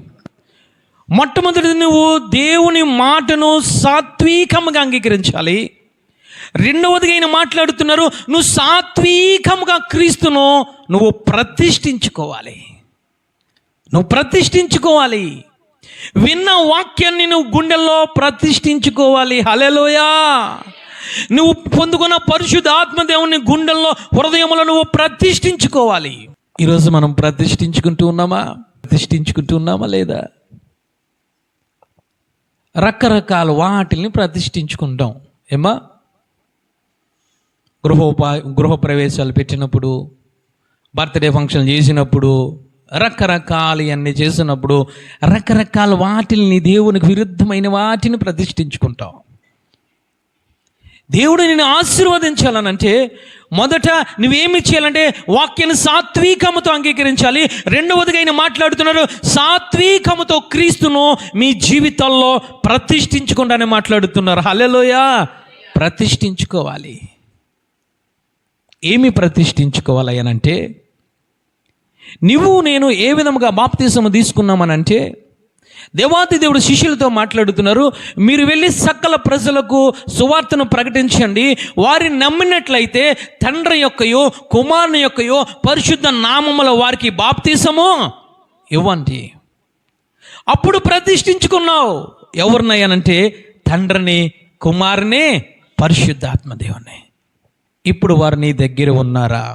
S1: మొట్టమొదటి నువ్వు దేవుని మాటను సాత్వికముగా అంగీకరించాలి. రెండవదిగా ఆయన మాట్లాడుతున్నారు, నువ్వు సాత్వికముగా క్రీస్తును నువ్వు ప్రతిష్ఠించుకోవాలి. విన్న వాక్యాన్ని నువ్వు గుండెల్లో ప్రతిష్ఠించుకోవాలి. హల్లెలూయా. నువ్వు పొందుకున్న పరిశుద్ధ ఆత్మదేవుని గుండెల్లో, హృదయంలో నువ్వు ప్రతిష్ఠించుకోవాలి. ఈరోజు మనం ప్రతిష్ఠించుకుంటూ ఉన్నామా లేదా? రకరకాల వాటిల్ని ప్రతిష్ఠించుకుంటాం. గృహప్రవేశాలు పెట్టినప్పుడు, బర్త్డే ఫంక్షన్ చేసినప్పుడు, రకరకాలు అన్నీ చేసినప్పుడు రకరకాల వాటిల్ని, దేవునికి విరుద్ధమైన వాటిని ప్రతిష్ఠించుకుంటాం. దేవుడు నిన్ను ఆశీర్వదించాలనంటే మొదట నువ్వేమి చేయాలంటే వాక్యాన్ని సాత్వికముతో అంగీకరించాలి. రెండవదిగా ఆయన మాట్లాడుతున్నారు, సాత్వికముతో క్రీస్తును మీ జీవితాల్లో ప్రతిష్ఠించుకుంటానే మాట్లాడుతున్నారు. హల్లెలూయా. ప్రతిష్ఠించుకోవాలి. ఏమి ప్రతిష్ఠించుకోవాలి అనంటే, నువ్వు నేను ఏ విధముగా బాప్తిసము తీసుకున్నామనంటే, దేవాది దేవుడు శిష్యులతో మాట్లాడుతున్నారు, మీరు వెళ్ళి సకల ప్రజలకు సువార్తను ప్రకటించండి. వారిని నమ్మినట్లయితే తండ్రి యొక్కయో కుమారుని యొక్కయో పరిశుద్ధ నామముల వారికి బాప్తిసము ఇవ్వండి. అప్పుడు ప్రతిష్ఠించుకున్నావు. ఎవరినయ్యానంటే తండ్రిని, కుమారుని, పరిశుద్ధాత్మదేవుని. ఇప్పుడు వారు నీ దగ్గర ఉన్నారా?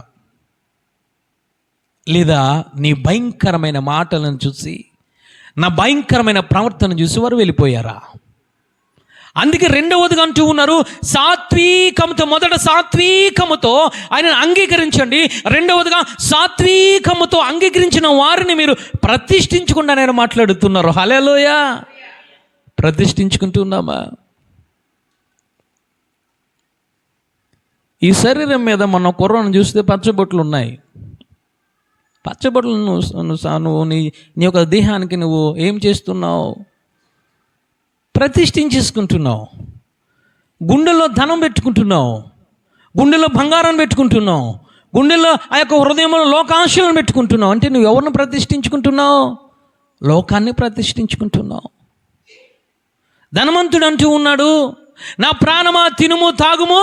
S1: లేదా నీ భయంకరమైన మాటలను చూసి, నా భయంకరమైన ప్రవర్తన చూసి వారు వెళ్ళిపోయారా? అందుకే రెండవదిగా అంటూ ఉన్నారు, సాత్వికముతో, మొదట సాత్వికముతో ఆయనను అంగీకరించండి. రెండవదిగా సాత్వికముతో అంగీకరించిన వారిని మీరు ప్రతిష్ఠించకుండా నేను మాట్లాడుతున్నారు. హల్లెలూయా. ప్రతిష్ఠించుకుంటున్నామా? ఈ శరీరం మీద మన కుర్రను చూస్తే పచ్చబొట్లు ఉన్నాయి. పచ్చబొట్లు నువ్వు నీ యొక్క దేహానికి నువ్వు ఏం చేస్తున్నావు? ప్రతిష్ఠించేసుకుంటున్నావు. గుండెల్లో ధనం పెట్టుకుంటున్నావు, గుండెల్లో బంగారం పెట్టుకుంటున్నావు, గుండెల్లో ఆ యొక్క హృదయంలో లోకాంశాలను పెట్టుకుంటున్నావు. అంటే నువ్వు ఎవరిని ప్రతిష్ఠించుకుంటున్నావు? లోకాన్ని ప్రతిష్ఠించుకుంటున్నావు. ధనవంతుడు అంటూ ఉన్నాడు, నా ప్రాణమా తినుము తాగుము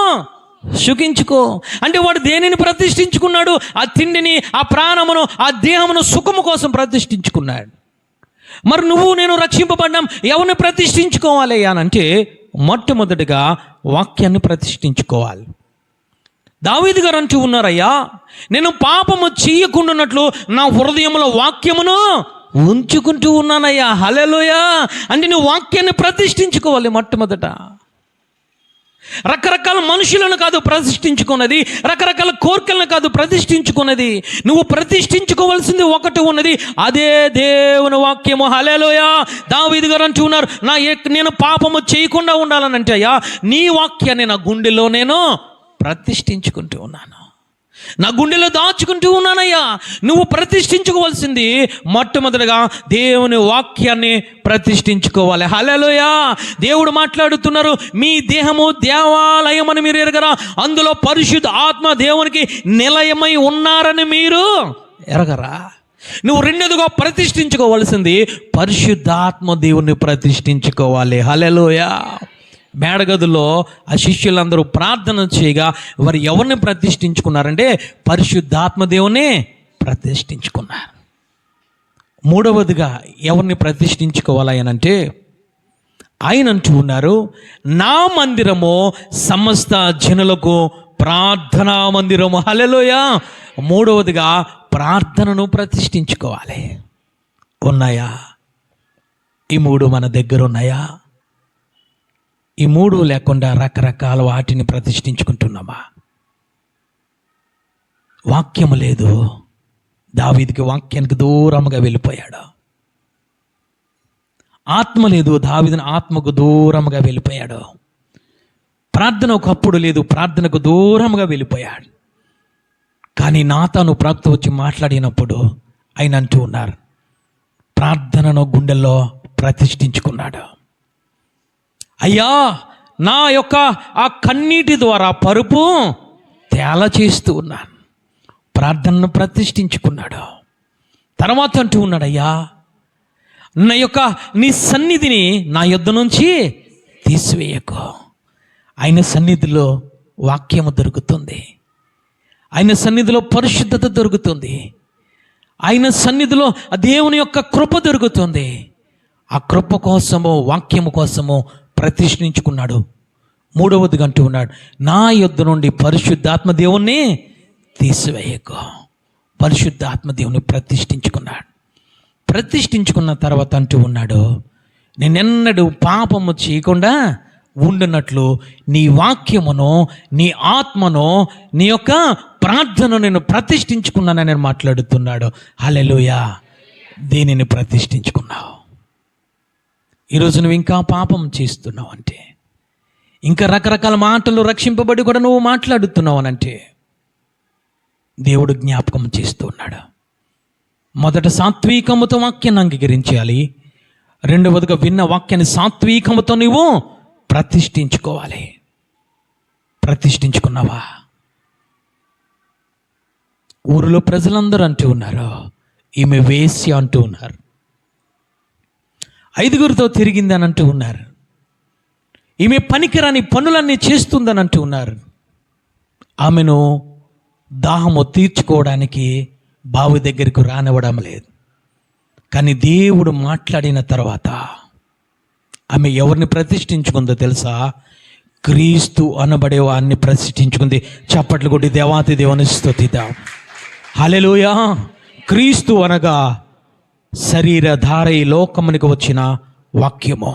S1: సుఖించుకో. అంటే వాడు దేనిని ప్రతిష్ఠించుకున్నాడు? ఆ తిండిని, ఆ ప్రాణమును, ఆ దేహమును సుఖము కోసం ప్రతిష్ఠించుకున్నాడు. మరి నువ్వు నేను రక్షింపబడ్డాం, ఎవరిని ప్రతిష్ఠించుకోవాలి అని అంటే మొట్టమొదటిగా వాక్యాన్ని ప్రతిష్ఠించుకోవాలి. దావీదు గారు అంటూ ఉన్నారయ్యా, నేను పాపము చేయకుండానట్లు నా హృదయంలో వాక్యమును ఉంచుకుంటూ ఉన్నానయ్యా. హల్లెలూయా. అంటే నువ్వు వాక్యాన్ని ప్రతిష్ఠించుకోవాలి. మొట్టమొదట రకరకాల మనుషులను కాదు ప్రతిష్ఠించుకున్నది, రకరకాల కోరికలను కాదు ప్రతిష్ఠించుకున్నది. నువ్వు ప్రతిష్ఠించుకోవాల్సింది ఒకటి ఉన్నది, అదే దేవుని వాక్యము. హల్లెలూయా. దావీదు గారు అంటూ ఉన్నారు, నేను పాపము చేయకుండా ఉండాలనంటే అయ్యా నీ వాక్యాన్ని నా గుండెలో నేను ప్రతిష్ఠించుకుంటూ ఉన్నాను, నా గుండెలో దాచుకుంటూ ఉన్నానయ్యా. నువ్వు ప్రతిష్ఠించుకోవాల్సింది మొట్టమొదటిగా దేవుని వాక్యాన్ని ప్రతిష్ఠించుకోవాలి. హల్లెలూయా. దేవుడు మాట్లాడుతున్నారు, మీ దేహము దేవాలయం అని మీరు ఎరగరా, అందులో పరిశుద్ధ ఆత్మ దేవునికి నిలయమై ఉన్నారని మీరు ఎరగరా. నువ్వు రెండోదిగా ప్రతిష్ఠించుకోవాల్సింది పరిశుద్ధాత్మ దేవుణ్ణి ప్రతిష్ఠించుకోవాలి. హల్లెలూయా. మేడగదిలో ఆ శిష్యులందరూ ప్రార్థన చేయగా వారు ఎవరిని ప్రతిష్ఠించుకున్నారంటే పరిశుద్ధాత్మ దేవుని ప్రతిష్ఠించుకున్నారు. మూడవదిగా ఎవరిని ప్రతిష్ఠించుకోవాలి అని అంటే ఆయన అంటూ ఉన్నారు, నా మందిరము సమస్త జనులకు ప్రార్థనా మందిరము. హల్లెలూయా. మూడవదిగా ప్రార్థనను ప్రతిష్ఠించుకోవాలి. ఉన్నాయా? ఈ మూడు మన దగ్గర ఉన్నాయా? ఈ మూడు లేకుండా రకరకాల వాటిని ప్రతిష్ఠించుకుంటున్నామా? వాక్యము లేదు. దావీదుకి వాక్యానికి దూరంగా వెళ్ళిపోయాడు. ఆత్మ లేదు, దావీదుని ఆత్మకు దూరంగా వెళ్ళిపోయాడు. ప్రార్థన ఒకప్పుడు లేదు, ప్రార్థనకు దూరంగా వెళ్ళిపోయాడు. కానీ నాతాను ప్రవక్త వచ్చి మాట్లాడినప్పుడు ఆయన అంటూ ఉన్నారు, ప్రార్థనను గుండెల్లో ప్రతిష్ఠించుకున్నాడు. అయ్యా నా యొక్క ఆ కన్నీటి ద్వారా పరుపు తేల చేస్తూ ఉన్నాను. ప్రార్థనను ప్రతిష్ఠించుకున్నాడు. తర్వాత అంటూ ఉన్నాడు, అయ్యా నా యొక్క నీ సన్నిధిని నా యొద్ద నుంచి తీసివేయకు. ఆయన సన్నిధిలో వాక్యము దొరుకుతుంది, ఆయన సన్నిధిలో పరిశుద్ధత దొరుకుతుంది, ఆయన సన్నిధిలో దేవుని యొక్క కృప దొరుకుతుంది. ఆ కృప కోసము, వాక్యము కోసము ప్రతిష్ఠించుకున్నాడు. మూడవదిగా అంటూ ఉన్నాడు, నా యొద్ద నుండి పరిశుద్ధాత్మ దేవుణ్ణి తీసివేయకు. పరిశుద్ధాత్మ దేవుని ప్రతిష్ఠించుకున్నాడు. ప్రతిష్ఠించుకున్న తర్వాత అంటూ ఉన్నాడు, నేనెన్నడూ పాపము చేయకుండా ఉండునట్లు నీ వాక్యమును, నీ ఆత్మను, నీ యొక్క ప్రార్థనను నేను ప్రతిష్ఠించుకున్నానని నేను మాట్లాడుతున్నాడు. హల్లెలూయా. దీనిని ప్రతిష్ఠించుకున్నావు. ఈరోజు నువ్వు ఇంకా పాపం చేస్తున్నావు అంటే, ఇంకా రకరకాల మాటలు రక్షింపబడి కూడా నువ్వు మాట్లాడుతున్నావు అనంటే దేవుడు జ్ఞాపకం చేస్తూ ఉన్నాడు. మొదట సాత్వికముతో వాక్యాన్ని అంగీకరించాలి. రెండవదిగా విన్న వాక్యాన్ని సాత్వికముతో నువ్వు ప్రతిష్ఠించుకోవాలి. ప్రతిష్ఠించుకున్నావా? ఊరిలో ప్రజలందరూ అంటూ ఉన్నారు, ఈమె వేశ్య అంటూ ఉన్నారు. 5గురితో తిరిగిందని అంటూ ఉన్నారు. ఈమె పనికిరాని పనులన్నీ చేస్తుందని అంటూ ఉన్నారు. ఆమెను దాహము తీర్చుకోవడానికి బావి దగ్గరకు రానివ్వడం లేదు. కానీ దేవుడు మాట్లాడిన తర్వాత ఆమె ఎవరిని ప్రతిష్ఠించుకుందో తెలుసా? క్రీస్తు అనబడే వారిని ప్రతిష్ఠించుకుంది. చప్పట్లు కొట్టి దేవాతి దేవుని స్తుతిద్దాం. హల్లెలూయా. క్రీస్తు అనగా శరీరధారై లోకమునికి వచ్చిన వాక్యము.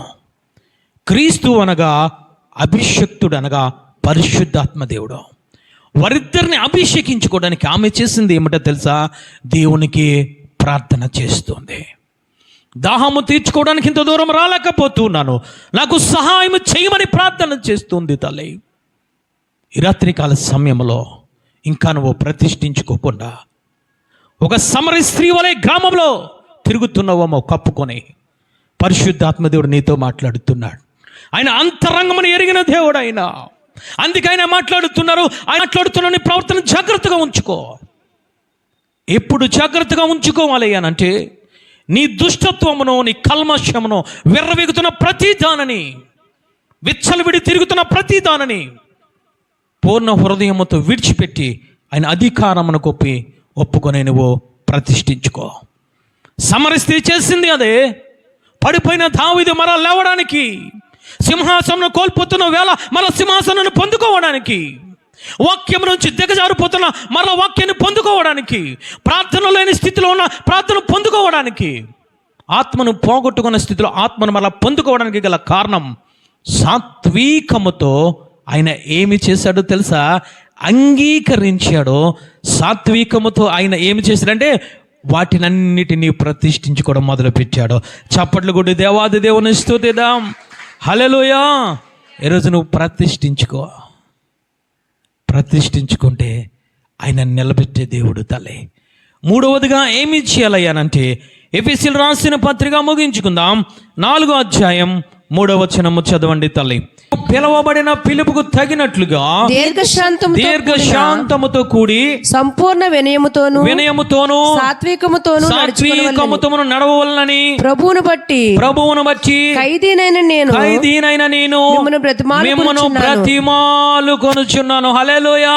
S1: క్రీస్తు అనగా అభిషక్తుడు అనగా పరిశుద్ధాత్మ దేవుడు. వారిద్దరిని అభిషేకించుకోవడానికి ఆమె చేసింది ఏమిటో తెలుసా? దేవునికి ప్రార్థన చేస్తుంది. దాహము తీర్చుకోవడానికి ఇంత దూరం రాలేకపోతున్నాను, నాకు సహాయం చేయమని ప్రార్థన చేస్తుంది తల్లి. ఈ రాత్రికాల సమయంలో ఇంకా నువ్వు ప్రతిష్ఠించుకోకుండా ఒక సమరీ స్త్రీ వలె గ్రామంలో తిరుగుతున్నావేమో కప్పుకొని, పరిశుద్ధాత్మ దేవుడు నీతో మాట్లాడుతున్నాడు. ఆయన అంతరంగమును ఎరిగిన దేవుడు ఆయన. అందుకే ఆయన మాట్లాడుతున్నారు. ఆయన మాట్లాడుతున్న నీ ప్రవర్తన జాగ్రత్తగా ఉంచుకో. ఎప్పుడు జాగ్రత్తగా ఉంచుకోవాలి అని అంటే, నీ దుష్టత్వమును, నీ కల్మషమును, విర్రవీగుతున్న ప్రతి దానిని, విచ్చలవిడి తిరుగుతున్న ప్రతి దానిని పూర్ణ హృదయముతో విడిచిపెట్టి ఆయన అధికారమును ఒప్పుకొని నువ్వు ప్రతిష్ఠించుకో. సమరీ స్త్రీ చేసింది అదే. పడిపోయిన దావీదు మరలా లేవడానికి, సింహాసనం కోల్పోతున్న వేళ మరల సింహాసనాన్ని పొందుకోవడానికి, వాక్యం నుంచి దిగజారిపోతున్న మరల వాక్యాన్ని పొందుకోవడానికి, ప్రార్థన లేని స్థితిలో ఉన్న ప్రార్థన పొందుకోవడానికి, ఆత్మను పోగొట్టుకున్న స్థితిలో ఆత్మను మరలా పొందుకోవడానికి గల కారణం సాత్వికముతో ఆయన ఏమి చేశాడో తెలుసా? అంగీకరించాడో. సాత్వికముతో ఆయన ఏమి చేశాడంటే వాటినన్నిటినీ ప్రతిష్ఠించుకోవడం మొదలుపెట్టాడు. చప్పట్లు కొట్టి దేవాది దేవుని స్తుతిద్దాం. హల్లెలూయా. ఈరోజు నువ్వు ప్రతిష్ఠించుకుంటే ఆయన నిలబెట్టే దేవుడు తల్లి. మూడవదిగా ఏమి చేయాలయ్యానంటే, ఎఫెసీయులకు రాసిన పత్రిక ముగించుకుందాం. 4వ అధ్యాయం 3వ వచనము చదవండి తల్లి. పిలవబడిన పిలుపుకు తగినట్లుగా దీర్ఘశాంతముతో కూడి సంపూర్ణ వినయముతోను సాత్వికముతోను నడవవలనని ప్రభువును బట్టి ఖైదీనైన నేను మిమ్మును బ్రతిమాలుకొనుచున్నాను. హల్లెలూయా.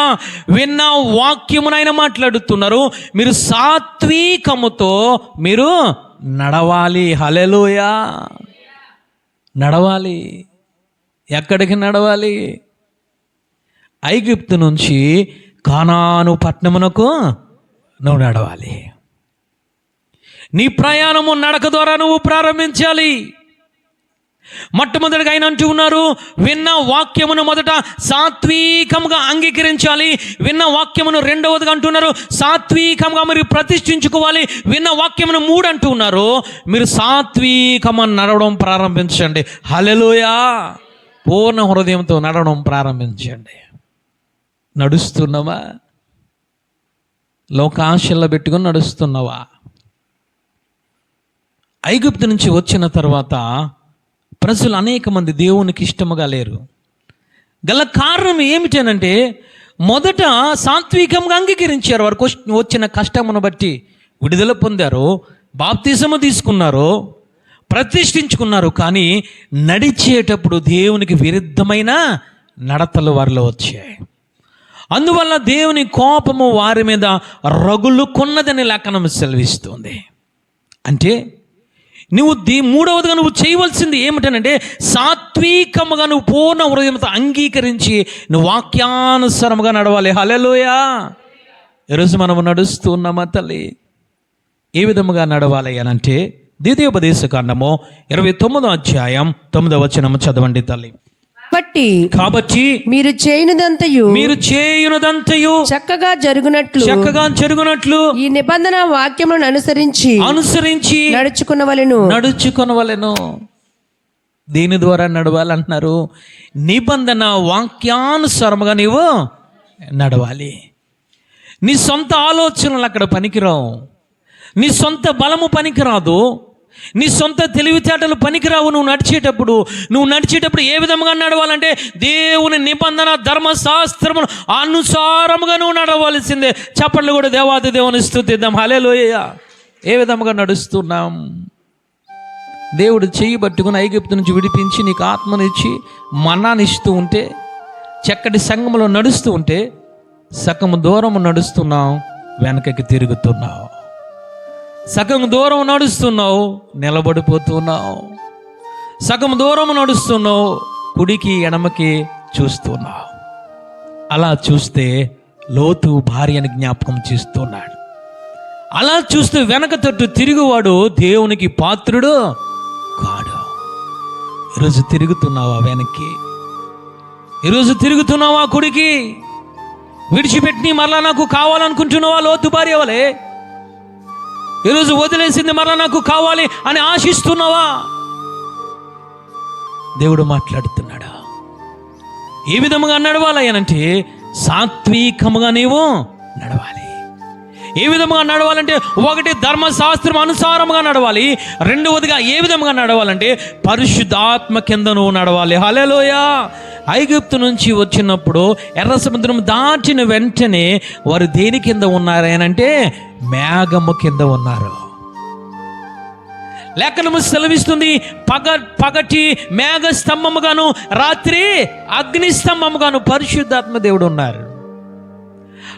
S1: విన్న వాక్యమునైనా మాట్లాడుతున్నారు. మీరు సాత్వికముతో మీరు నడవాలి. హల్లెలూయా. నడవాలి. ఎక్కడికి నడవాలి? ఐగుప్తు నుంచి కానాను పట్టణమునకు నువ్వు నడవాలి. నీ ప్రయాణము నడక ద్వారా నువ్వు ప్రారంభించాలి. మొట్టమొదటిగా ఆయన అంటూ ఉన్నారు, విన్న వాక్యమును మొదట సాత్వికంగా అంగీకరించాలి. విన్న వాక్యమును రెండవదిగా అంటున్నారు సాత్వికంగా మీరు ప్రతిష్ఠించుకోవాలి. విన్న వాక్యమును 3 అంటూ ఉన్నారు, మీరు సాత్వికమని నడవడం ప్రారంభించండి. హల్లెలూయా. పూర్ణ హృదయంతో నడవడం ప్రారంభించండి. నడుస్తున్నావా? లోకాశల్లో పెట్టుకొని నడుస్తున్నావా? ఐగుప్తు నుంచి వచ్చిన తర్వాత ప్రజలు అనేక మంది దేవునికి ఇష్టముగా లేరు. గల కారణం ఏమిటనంటే, మొదట సాత్వికంగా అంగీకరించారు. వారికి వచ్చిన కష్టమును బట్టి విడుదల పొందారు, బాప్తిసము తీసుకున్నారు, ప్రతిష్ఠించుకున్నారు. కానీ నడిచేటప్పుడు దేవునికి విరుద్ధమైన నడతలు వారిలో వచ్చాయి. అందువల్ల దేవుని కోపము వారి మీద రగులుకున్నదని లేఖనం సెలవిస్తుంది. అంటే నువ్వు మూడవదిగా నువ్వు చేయవలసింది ఏమిటనంటే, సాత్వికముగా నువ్వు పూర్ణ హృదయంతో అంగీకరించి నువ్వు వాక్యానుసారముగా నడవాలి. హల్లెలూయా. ఈరోజు మనము నడుస్తున్నామా తల్లి? ఏ విధముగా నడవాలి అని అంటే, ద్వితీయోపదేశకాండము 29వ అధ్యాయం 9వ వచనము చదవండి తల్లి. కాబట్టి మీరు చేయునదంతయు చక్కగా జరుగునట్లు ఈ నిబంధన వాక్యములను అనుసరించి నడుచుకొనవలెను. దీని ద్వారా నడవాలంటున్నారు. నిబంధన వాక్యానుసారముగా నీవు నడవాలి. నీ సొంత ఆలోచనలు అక్కడ పనికిరావు, నీ సొంత బలము పనికిరాదు, నీ సొంత తెలివితేటలు పనికిరావు. నువ్వు నడిచేటప్పుడు ఏ విధంగా నడవాలంటే, దేవుని నిబంధన ధర్మశాస్త్రమును అనుసారముగా నువ్వు నడవలసిందే. చప్పట్లు కూడా దేవాది దేవుని స్తుతిద్దాం. హల్లెలూయా. ఏ విధముగా నడుస్తున్నాం? దేవుడు చెయ్యి పట్టుకుని ఐగుప్తు నుంచి విడిపించి నీకు ఆత్మనిచ్చి మన్నానిస్తూ ఉంటే, చక్కటి సంఘములో నడుస్తూ ఉంటే, సగం దూరం నడుస్తున్నావు, వెనకకి తిరుగుతున్నావు. సగం దూరం నడుస్తున్నావు, నిలబడిపోతున్నావు. సగం దూరం నడుస్తున్నావు, కుడికి ఎడమకి చూస్తున్నావు. అలా చూస్తే లోతు భార్యని జ్ఞాపకం చేస్తున్నాడు. అలా చూస్తే వెనక తట్టు తిరుగువాడు దేవునికి పాత్రుడు కాడు. ఈరోజు తిరుగుతున్నావా వెనక్కి? ఈరోజు తిరుగుతున్నావా కుడికి? విడిచిపెట్టి మరలా నాకు కావాలనుకుంటున్నావా లోతు భార్య వలె? ఈరోజు వదిలేసింది మరలా నాకు కావాలి అని ఆశిస్తున్నావా? దేవుడు మాట్లాడుతున్నాడు. ఏ విధముగా నడవాలి అనంటే సాత్వికముగా నీవు నడవాలి. ఏ విధముగా నడవాలంటే, ఒకటి ధర్మశాస్త్రం అనుసారముగా నడవాలి. రెండవదిగా ఏ విధముగా నడవాలంటే పరిశుద్ధాత్మ కింద నువ్వు నడవాలి. హల్లెలూయా. ఐగుప్తు నుంచి వచ్చినప్పుడు ఎర్ర సముద్రం దాటిన వెంటనే వారు దేని కింద ఉన్నారనంటే మేఘము కింద ఉన్నారు. లేఖనము సెలవిస్తుంది, పగటి మేఘ స్తంభముగాను రాత్రి అగ్ని స్తంభముగాను పరిశుద్ధాత్మ దేవుడు ఉన్నారు.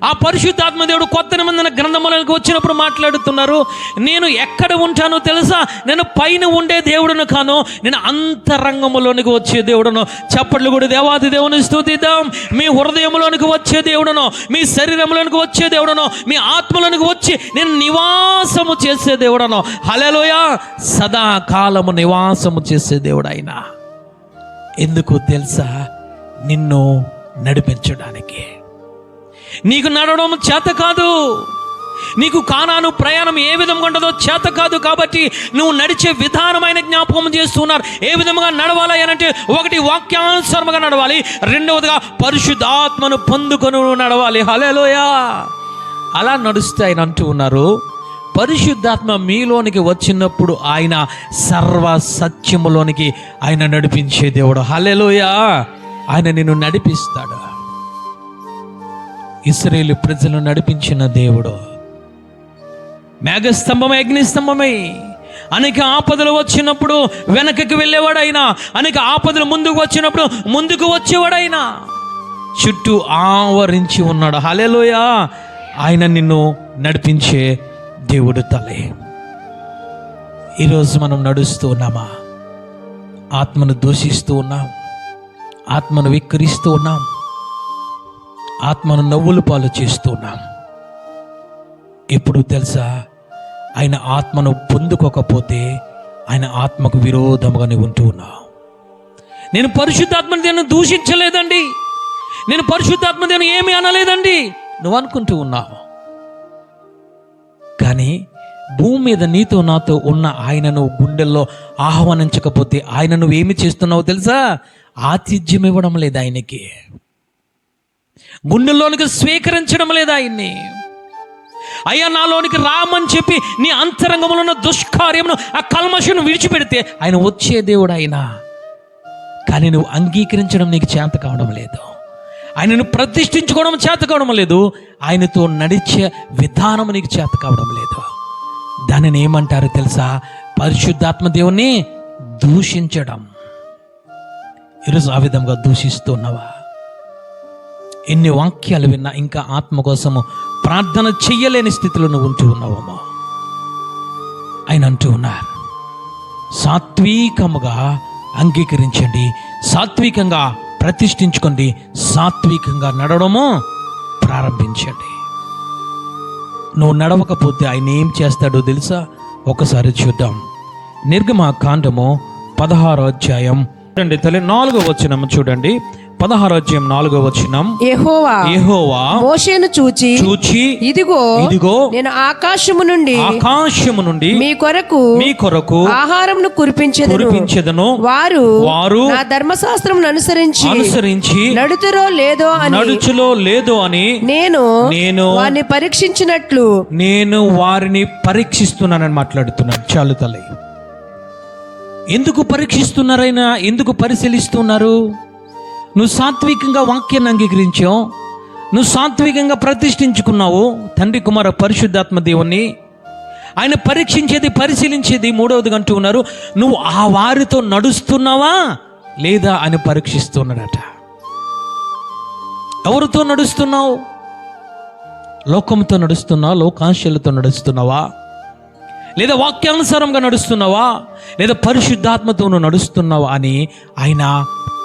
S1: ఆ పరిశుద్ధాత్మ దేవుడు కొత్త నిబంధన గ్రంథములకు వచ్చినప్పుడు మాట్లాడుతున్నారు, నేను ఎక్కడ ఉంటానో తెలుసా? నేను పైన ఉండే దేవుడును కాను, నేను అంతరంగములోనికి వచ్చే దేవుడును. చప్పట్లు కూడా దేవాది దేవుని స్తుతిద్దాం. మీ హృదయంలోనికి వచ్చే దేవుడును, మీ శరీరంలోనికి వచ్చే దేవుడును, మీ ఆత్మలోనికి వచ్చి నేను నివాసము చేసే దేవుడును. హల్లెలూయా. సదాకాలము నివాసము చేసే దేవుడు ఆయన. ఎందుకు తెలుసా? నిన్ను నడిపించడానికి. నీకు నడవడం చేత కాదు, నీకు కానాను ప్రయాణం ఏ విధంగా ఉండదో చేత కాదు. కాబట్టి నువ్వు నడిచే విధానమైన జ్ఞాపకం చేస్తున్నారు. ఏ విధంగా నడవాలి అనంటే, ఒకటి వాక్యానుసారముగా నడవాలి, రెండవదిగా పరిశుద్ధాత్మను పొందుకొని నడవాలి. హల్లెలూయా. అలా నడుస్తే ఆయన అంటూ ఉన్నారు, పరిశుద్ధాత్మ మీలోనికి వచ్చినప్పుడు ఆయన సర్వ సత్యములోనికి ఆయన నడిపించే దేవుడు. హల్లెలూయా. ఆయన నిన్ను నడిపిస్తాడు. ఇశ్రాయేలు ప్రజలను నడిపించిన దేవుడు మేఘస్తంభమై అగ్నిస్తంభమై అనేక ఆపదలు వచ్చినప్పుడు వెనకకి వెళ్ళేవాడైనా, అనేక ఆపదలు ముందుకు వచ్చినప్పుడు ముందుకు వచ్చేవాడైనా, చుట్టూ ఆవరించి ఉన్నాడు. హల్లెలూయా. ఆయన నిన్ను నడిపించే దేవుడు తలే. ఈరోజు మనం నడుస్తూ ఉన్నామా? ఆత్మను దూషిస్తూ ఉన్నాం, ఆత్మను వికరిస్తూ ఉన్నాం, ఆత్మను నవ్వులు పాలు చేస్తున్నాం. ఎప్పుడు తెలుసా? ఆయన ఆత్మను పొందుకోకపోతే ఆయన ఆత్మకు విరోధముగానే ఉంటూ ఉన్నావు. నేను పరిశుద్ధాత్మని దేన్ని దూషించలేదండి, నేను పరిశుద్ధాత్మ దేన్ని ఏమీ అనలేదండి నువ్వు అనుకుంటూ ఉన్నావు. కానీ భూమి మీద నీతో నాతో ఉన్న ఆయనను గుండెల్లో ఆహ్వానించకపోతే ఆయన నువ్వేమి చేస్తున్నావో తెలుసా? ఆతిథ్యం ఇవ్వడం లేదు ఆయనకి, గుండెల్లోనికి స్వీకరించడం లేదు ఆయన్ని. అయ్యా నాలోనికి రామని చెప్పి నీ అంతరంగంలో ఉన్న దుష్కార్యమును, ఆ కల్మషను విడిచిపెడితే ఆయన వచ్చే దేవుడు ఆయన. కానీ నువ్వు అంగీకరించడం నీకు చేత కావడం లేదు, ఆయనను ప్రతిష్ఠించుకోవడం చేత కావడం లేదు, ఆయనతో నడిచే విధానం నీకు చేత కావడం లేదు. దానిని ఏమంటారు తెలుసా? పరిశుద్ధాత్మ దేవుణ్ణి దూషించడం. ఈరోజు ఆ విధంగా దూషిస్తున్నావా? ఎన్ని వాక్యాలు విన్నా ఇంకా ఆత్మ కోసము ప్రార్థన చెయ్యలేని స్థితిలో నువ్వు ఉంటూ ఉన్నావేమో. ఆయన అంటూ ఉన్నారు, సాత్వికముగా అంగీకరించండి, సాత్వికంగా ప్రతిష్ఠించుకోండి, సాత్వికంగా నడవడము ప్రారంభించండి. నువ్వు నడవకపోతే ఆయన ఏం చేస్తాడో తెలుసా? ఒకసారి చూద్దాం. నిర్గమకాండము 16వ అధ్యాయం 4వ వచనం చూడండి. 16వ అధ్యాయం 4వ వచనం. యెహోవా
S2: మోషేను చూచి ఇదిగో నేను ఆకాశము నుండి మీ కొరకు ఆహారమును కురిపించెదను. వారు నా ధర్మశాస్త్రమును అనుసరించి నడుచులో లేదో అని నేను వారిని పరీక్షించినట్లు
S1: నేను వారిని పరీక్షిస్తున్నానని మాట్లాడుతున్నాను. చాలు తల్లి. ఎందుకు పరీక్షిస్తున్నారైనా? ఎందుకు పరిశీలిస్తున్నారు? నువ్వు సాత్వికంగా వాక్యాన్ని అంగీకరించావు, నువ్వు సాత్వికంగా ప్రతిష్ఠించుకున్నావు తండ్రి కుమార పరిశుద్ధాత్మ దేవుణ్ణి. ఆయన పరీక్షించేది, పరిశీలించేది. మూడవది అంటూ ఉన్నారు, నువ్వు ఆ వారితో నడుస్తున్నావా లేదా అని పరీక్షిస్తున్నాడట. ఎవరితో నడుస్తున్నావు? లోకంతో నడుస్తున్నావా? లోకాంశాలతో నడుస్తున్నావా? లేదా వాక్యానుసారంగా నడుస్తున్నావా? లేదా పరిశుద్ధాత్మతో నడుస్తున్నావా అని ఆయన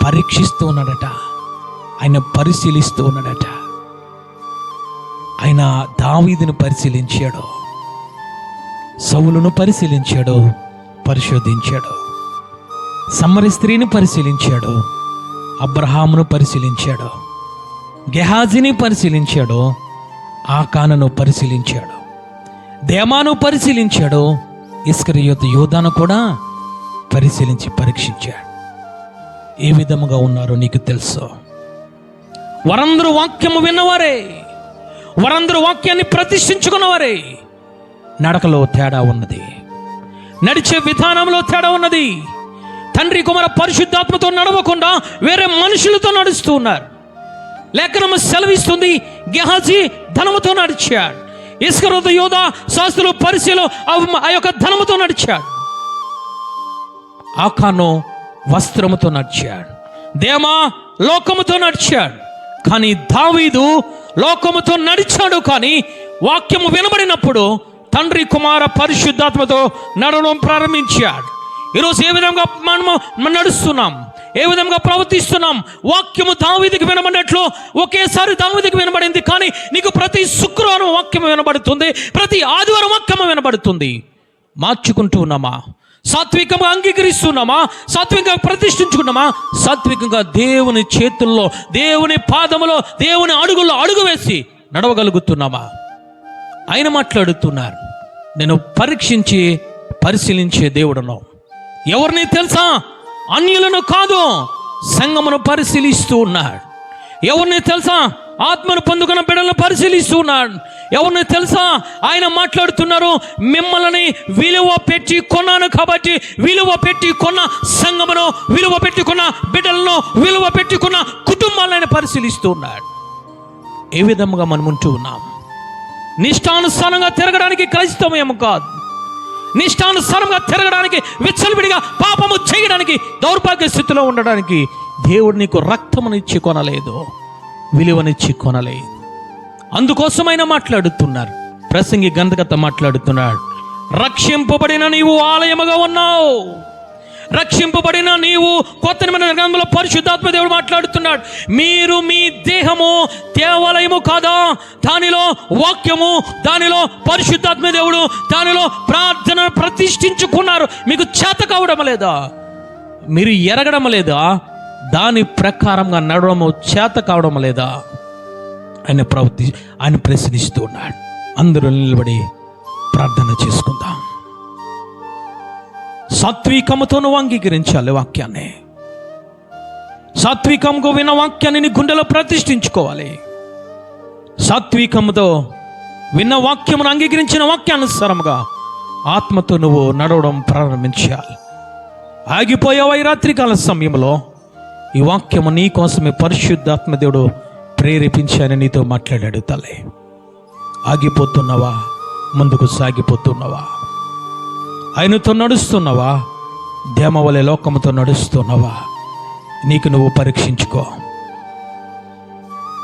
S1: పరీక్షిస్తూ ఉన్నాడట, ఆయన పరిశీలిస్తూ ఉన్నాడట. ఆయన దావీదును పరిశీలించాడు, సౌలును పరిశీలించాడు, పరిశోధించాడు, సమ్మరి స్త్రీని పరిశీలించాడు, అబ్రహామును పరిశీలించాడు, గెహాజీని పరిశీలించాడు, ఆకానును పరిశీలించాడు, దేమాను పరిశీలించాడు, ఇస్కరియోతు యూదాను కూడా పరిశీలించి పరీక్షించాడు. ఏ విధముగా ఉన్నారో నీకు తెలుసు. వారందరూ వాక్యము విన్నవారే, వారందరూ వాక్యాన్ని ప్రతిష్ఠించుకున్నవారే. నడకలో తేడా ఉన్నది, నడిచే విధానంలో తేడా ఉన్నది. తండ్రి కుమార పరిశుద్ధాత్మతో నడవకుండా వేరే మనుషులతో నడుస్తూ ఉన్నారు. లేఖనము సెలవిస్తుంది, గెహాజీ ధనముతో నడిచాడు, ఇస్కరియోతు యూదా శాస్త్రులు పరిశీలు ఆ యొక్క ధనముతో నడిచాడు. ఆకాను వస్త్రముతో నడిచాడు, దేమా లోకముతో నడిచాడు. కానీ దావీదు లోకముతో నడిచాడు, కానీ వాక్యము వినబడినప్పుడు తండ్రి కుమార పరిశుద్ధాత్మతో నడవడం ప్రారంభించాడు. ఈరోజు ఏ విధంగా మనము నడుస్తున్నాం, ఏ విధంగా ప్రవర్తిస్తున్నాం? వాక్యము దావీదుకి వినబడినట్లు ఒకేసారి దావీదుకి వినబడింది, కానీ నీకు ప్రతి శుక్రవారం వాక్యము వినబడుతుంది, ప్రతి ఆదివారం వాక్యము వినబడుతుంది. మార్చుకుంటూ ఉన్నామా? సాత్వికంగా అంగీకరిస్తున్నామా? సాత్వికంగా ప్రతిష్ఠించుకున్నామా? సాత్వికంగా దేవుని చేతుల్లో, దేవుని పాదములో, దేవుని అడుగుల్లో అడుగు వేసి నడవగలుగుతున్నామా? ఆయన మాట్లాడుతున్నారు, నేను పరీక్షించి పరిశీలించే దేవుడును. ఎవరిని తెలుసా? అన్యులను కాదు, సంఘమును పరిశీలిస్తూ ఉన్నాడు. ఎవరిని తెలుసా? ఆత్మను పొందుకున్న బిడ్డలను పరిశీలిస్తూ ఉన్నాడు. ఎవరిని తెలుసా? ఆయన మాట్లాడుతున్నారు, మిమ్మల్ని విలువ పెట్టి కొన్నాను కాబట్టి, విలువ పెట్టి కొన్న సంఘమును, విలువ పెట్టుకున్న బిడ్డలను, విలువ పెట్టుకున్న కుటుంబాలను పరిశీలిస్తూ ఉన్నాడు. ఏ విధముగా మనం ఉంటూ ఉన్నాం? నిష్టానుసారంగా తిరగడానికి క్రైస్తవమేమో కాదు, నిష్టానుసారంగా తిరగడానికి, విచ్చలవిడిగా పాపము చేయడానికి, దౌర్భాగ్య స్థితిలో ఉండడానికి దేవుడు నీకు రక్తమునిచ్చి కొనలేదు, విలువనిచ్చి కొనలేదు. అందుకోసమైనా మాట్లాడుతున్నారు. ప్రసంగి గంధకత మాట్లాడుతున్నాడు, రక్షింపబడిన నీవు ఆలయముగా ఉన్నావు, రక్షింపబడిన నీవు. కొత్త నిబంధన గ్రంథంలో పరిశుద్ధాత్మ దేవుడు మాట్లాడుతున్నాడు, మీరు మీ దేహము దేవాలయము కాదా? దానిలో వాక్యము, దానిలో పరిశుద్ధాత్మ దేవుడు, దానిలో ప్రార్థన ప్రతిష్ఠించుకున్నారు. మీకు చేత కావడం లేదా? మీరు ఎరగడం లేదా? దాని ప్రకారంగా నడవడము చేత కావడం లేదా? ఆయన ప్రశ్నిస్తూ ఉన్నాడు. అందరూ నిలబడి ప్రార్థన చేసుకుందాం. సాత్వికముతో నువ్వు అంగీకరించాలి వాక్యాన్ని. సాత్వికంగా విన్న వాక్యాన్ని నీ గుండెలో ప్రతిష్ఠించుకోవాలి. సాత్వికముతో విన్న వాక్యమును, అంగీకరించిన వాక్యానుసారముగా ఆత్మతో నువ్వు నడవడం ప్రారంభించాలి. ఆగిపోయావా? ఈ రాత్రికాల సమయంలో ఈ వాక్యము నీ కోసమే పరిశుద్ధాత్మ దేవుడు ప్రేరేపించాలని నీతో మాట్లాడాడు. తల్లి, ఆగిపోతున్నావా? ముందుకు సాగిపోతున్నావా? ఆయనతో నడుస్తున్నావా? దేమవలె లోకముతో నడుస్తున్నావా? నీకు నువ్వు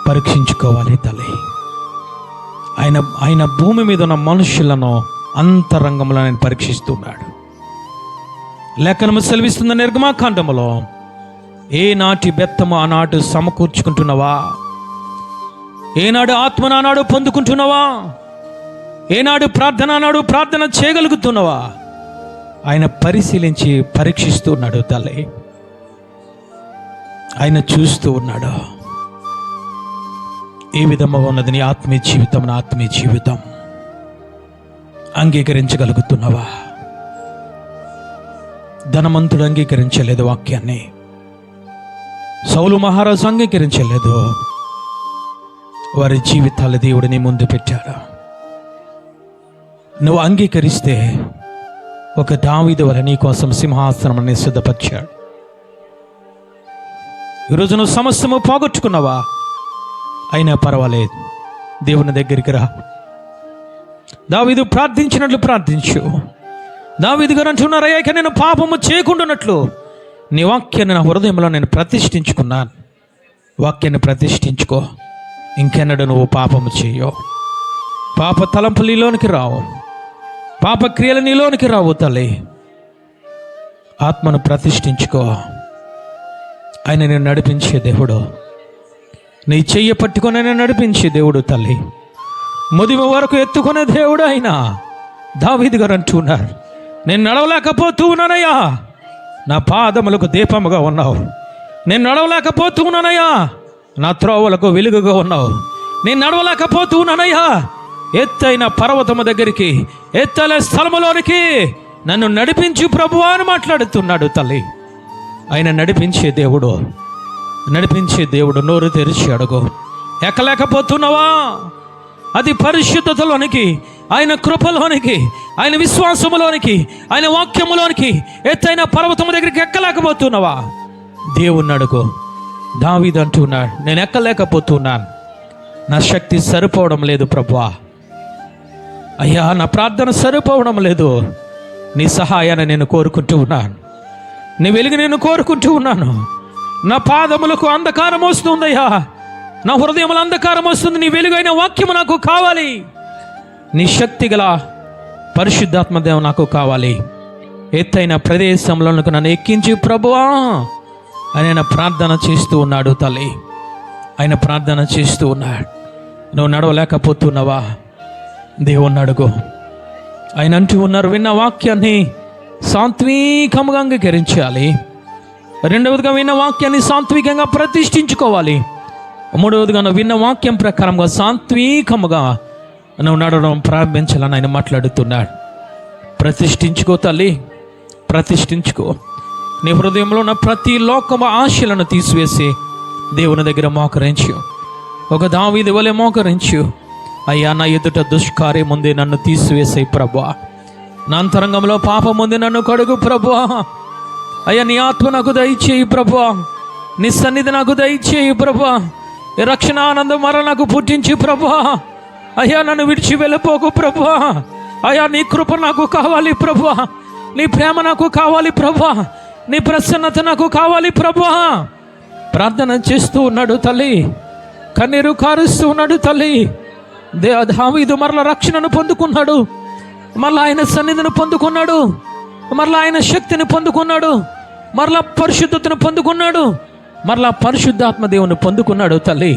S1: పరీక్షించుకోవాలి తల్లి. ఆయన భూమి మీద ఉన్న మనుషులను అంతరంగంలో ఆయన పరీక్షిస్తున్నాడు. లేఖనము సెలవిస్తున్న నిర్గమాకాండములో, ఏనాటి బెత్తము ఆనాడు సమకూర్చుకుంటున్నావా? ఏనాడు ఆత్మను ఆనాడు పొందుకుంటున్నావా? ఏనాడు ప్రార్థన ఆనాడు ప్రార్థన చేయగలుగుతున్నావా? ఆయన పరిశీలించి పరీక్షిస్తూ ఉన్నాడు తల్లి. ఆయన చూస్తూ ఉన్నాడు. ఏ విధంగా ఉన్నది నీ ఆత్మీయ జీవితం? నా ఆత్మీయ జీవితం అంగీకరించగలుగుతున్నావా? ధనవంతుడు అంగీకరించలేదు వాక్యాన్ని, సౌలు మహారాజు అంగీకరించలేదు. వారి జీవితాల దేవుడిని ముందు పెట్టాడు. నువ్వు అంగీకరిస్తే ఒక దావీదు వలె నీ కోసం సింహాసనాన్ని సిద్ధపరిచాడు. ఈరోజు నువ్వు సమస్తము పోగొట్టుకున్నావా? అయినా పర్వాలేదు, దేవుని దగ్గరికి రా. దావీదు ప్రార్థించినట్లు ప్రార్థించు. దావీదు గారు అంటున్నారు, అయ్యా, ఇక నేను పాపము చేయకుండానట్లు నీ వాక్యాన్ని నా హృదయంలో నేను ప్రతిష్ఠించుకున్నాను. వాక్యాన్ని ప్రతిష్ఠించుకో. ఇంకెన్నడూ నువ్వు పాపము చేయవు. పాప తలంపులు నీలోనికి రావు, పాప క్రియలు నీలోనికి రావు తల్లి. ఆత్మను ప్రతిష్ఠించుకో. ఆయన నేను నడిపించే దేవుడు, నీ చెయ్యి పట్టుకొని నేను నడిపించే దేవుడు తల్లి. ముదిమ వరకు ఎత్తుకునే దేవుడు ఆయన. దావీదు గారు అంటున్నారు, నేను నడవలేకపోతూ ఉన్నానయ్యా, నా పాదములకు దీపముగా ఉన్నావు. నేను నడవలేకపోతూ ఉన్నానయ్యా, నా త్రోవలకు వెలుగుగా ఉన్నావు. నేను నడవలేకపోతూ ఉన్నానయ్యా, ఎత్తైన పర్వతము దగ్గరికి, ఎత్తైన స్థలములోనికి నన్ను నడిపించు ప్రభువా అని మాట్లాడుతున్నాడు తల్లి. ఆయన నడిపించే దేవుడు, నడిపించే దేవుడు. నోరు తెరిచి అడుగు. ఎక్కలేకపోతున్నావా? అది పరిశుద్ధతలోనికి, ఆయన కృపలోనికి, ఆయన విశ్వాసములోనికి, ఆయన వాక్యములోనికి, ఎత్తైన పర్వతము దగ్గరికి ఎక్కలేకపోతున్నావా? దేవుణ్ణి అడుగు. దావీదు అంటున్నాడు, నేను ఎక్కలేకపోతున్నాను, నా శక్తి సరిపోవడం లేదు ప్రభువా. అయ్యా, నా ప్రార్థన సరిపోవడం లేదు. నీ సహాయాన్ని నేను కోరుకుంటూ ఉన్నాను, నీ వెలుగు నేను కోరుకుంటూ ఉన్నాను. నా పాదములకు అంధకారం వస్తుందయ్యా, నా హృదయముల అంధకారం వస్తుంది. నీ వెలుగైన వాక్యము నాకు కావాలి. నీ శక్తి గల పరిశుద్ధాత్మ దేవుడు నాకు కావాలి. ఎత్తైన ప్రదేశంలో నన్ను ఎక్కించి ప్రభువా అని ఆయన ప్రార్థన చేస్తూ ఉన్నాడు తల్లి. ఆయన ప్రార్థన చేస్తూ ఉన్నాడు. నువ్వు నడవలేకపోతున్నావా? దేవుణ్ణి అడుగు. ఆయన అంటూ ఉన్నారు, విన్న వాక్యాన్ని సాత్వికంగా అంగీకరించాలి. రెండవదిగా విన్న వాక్యాన్ని సాత్వికంగా ప్రతిష్ఠించుకోవాలి. మూడవదిగా నువ్వు విన్న వాక్యం ప్రకారంగా సాత్వికముగా నువ్వు నడవడం ప్రారంభించాలని ఆయన మాట్లాడుతున్నాడు. ప్రతిష్ఠించుకో తల్లి, ప్రతిష్ఠించుకో. నీ హృదయంలో ఉన్న ప్రతి లోకము ఆశలను తీసివేసి దేవుని దగ్గర మోకరించు. ఒక దావీదు వలె మోకరించు. అయ్యా, నా ఎదుట దుష్కార్యం ఉంది, నన్ను తీసివేసే ప్రభువా. నా అంతరంగంలో పాపం ఉంది, నన్ను కడుగు ప్రభువా. అయ్యా, నీ ఆత్మ నాకు దయచేయి ప్రభువా. నీ సన్నిధి నాకు దయచేయి ప్రభువా. ఈ రక్షణ ఆనందం మరల నాకు పుట్టించి ప్రభువా. అయ్యా, నన్ను విడిచి వెళ్ళిపోకు ప్రభువా. అయ్యా, నీ కృప నాకు కావాలి ప్రభువా. నీ ప్రేమ నాకు కావాలి ప్రభువా. నీ ప్రసన్నత నాకు కావాలి ప్రభువా. ప్రార్థన చేస్తూ ఉన్నాడు తల్లి, కన్నీరు కారుస్తూ ఉన్నాడు తల్లి. దావీదు మరల రక్షణను పొందుకున్నాడు, మరలా ఆయన సన్నిధిని పొందుకున్నాడు, మరలా ఆయన శక్తిని పొందుకున్నాడు, మరలా పరిశుద్ధతను పొందుకున్నాడు, మరలా పరిశుద్ధాత్మ దేవుని పొందుకున్నాడు తల్లి.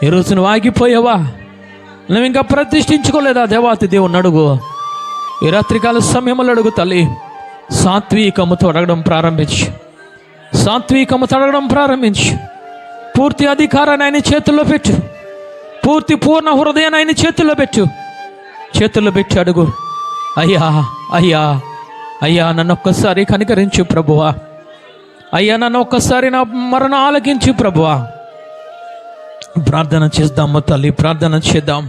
S1: ఈరోజు నువ్వు ఆగిపోయావా? నువ్వు ఇంకా ప్రతిష్ఠించుకోలేదా? దేవాతి దేవుని అడుగు. ఈ రాత్రికాల సమయంలో అడుగు తల్లి. సాత్వికముతో అడగడం ప్రారంభించు. సాత్వికముతో అడగడం ప్రారంభించు. పూర్తి అధికారాన్ని ఆయన చేతుల్లో పెట్టు. పూర్ణ హృదయాన్ని ఆయన చేతుల్లో పెట్టు. చేతుల్లో పెట్టి అడుగు. అయ్యా, అయ్యా, అయ్యా, నన్ను ఒక్కసారి కనికరించు ప్రభువా. అయ్యా, నన్ను ఒక్కసారి నా మరణ ఆలకించు ప్రభువా. ప్రార్థన చేద్దాము తల్లి, ప్రార్థన చేద్దాం.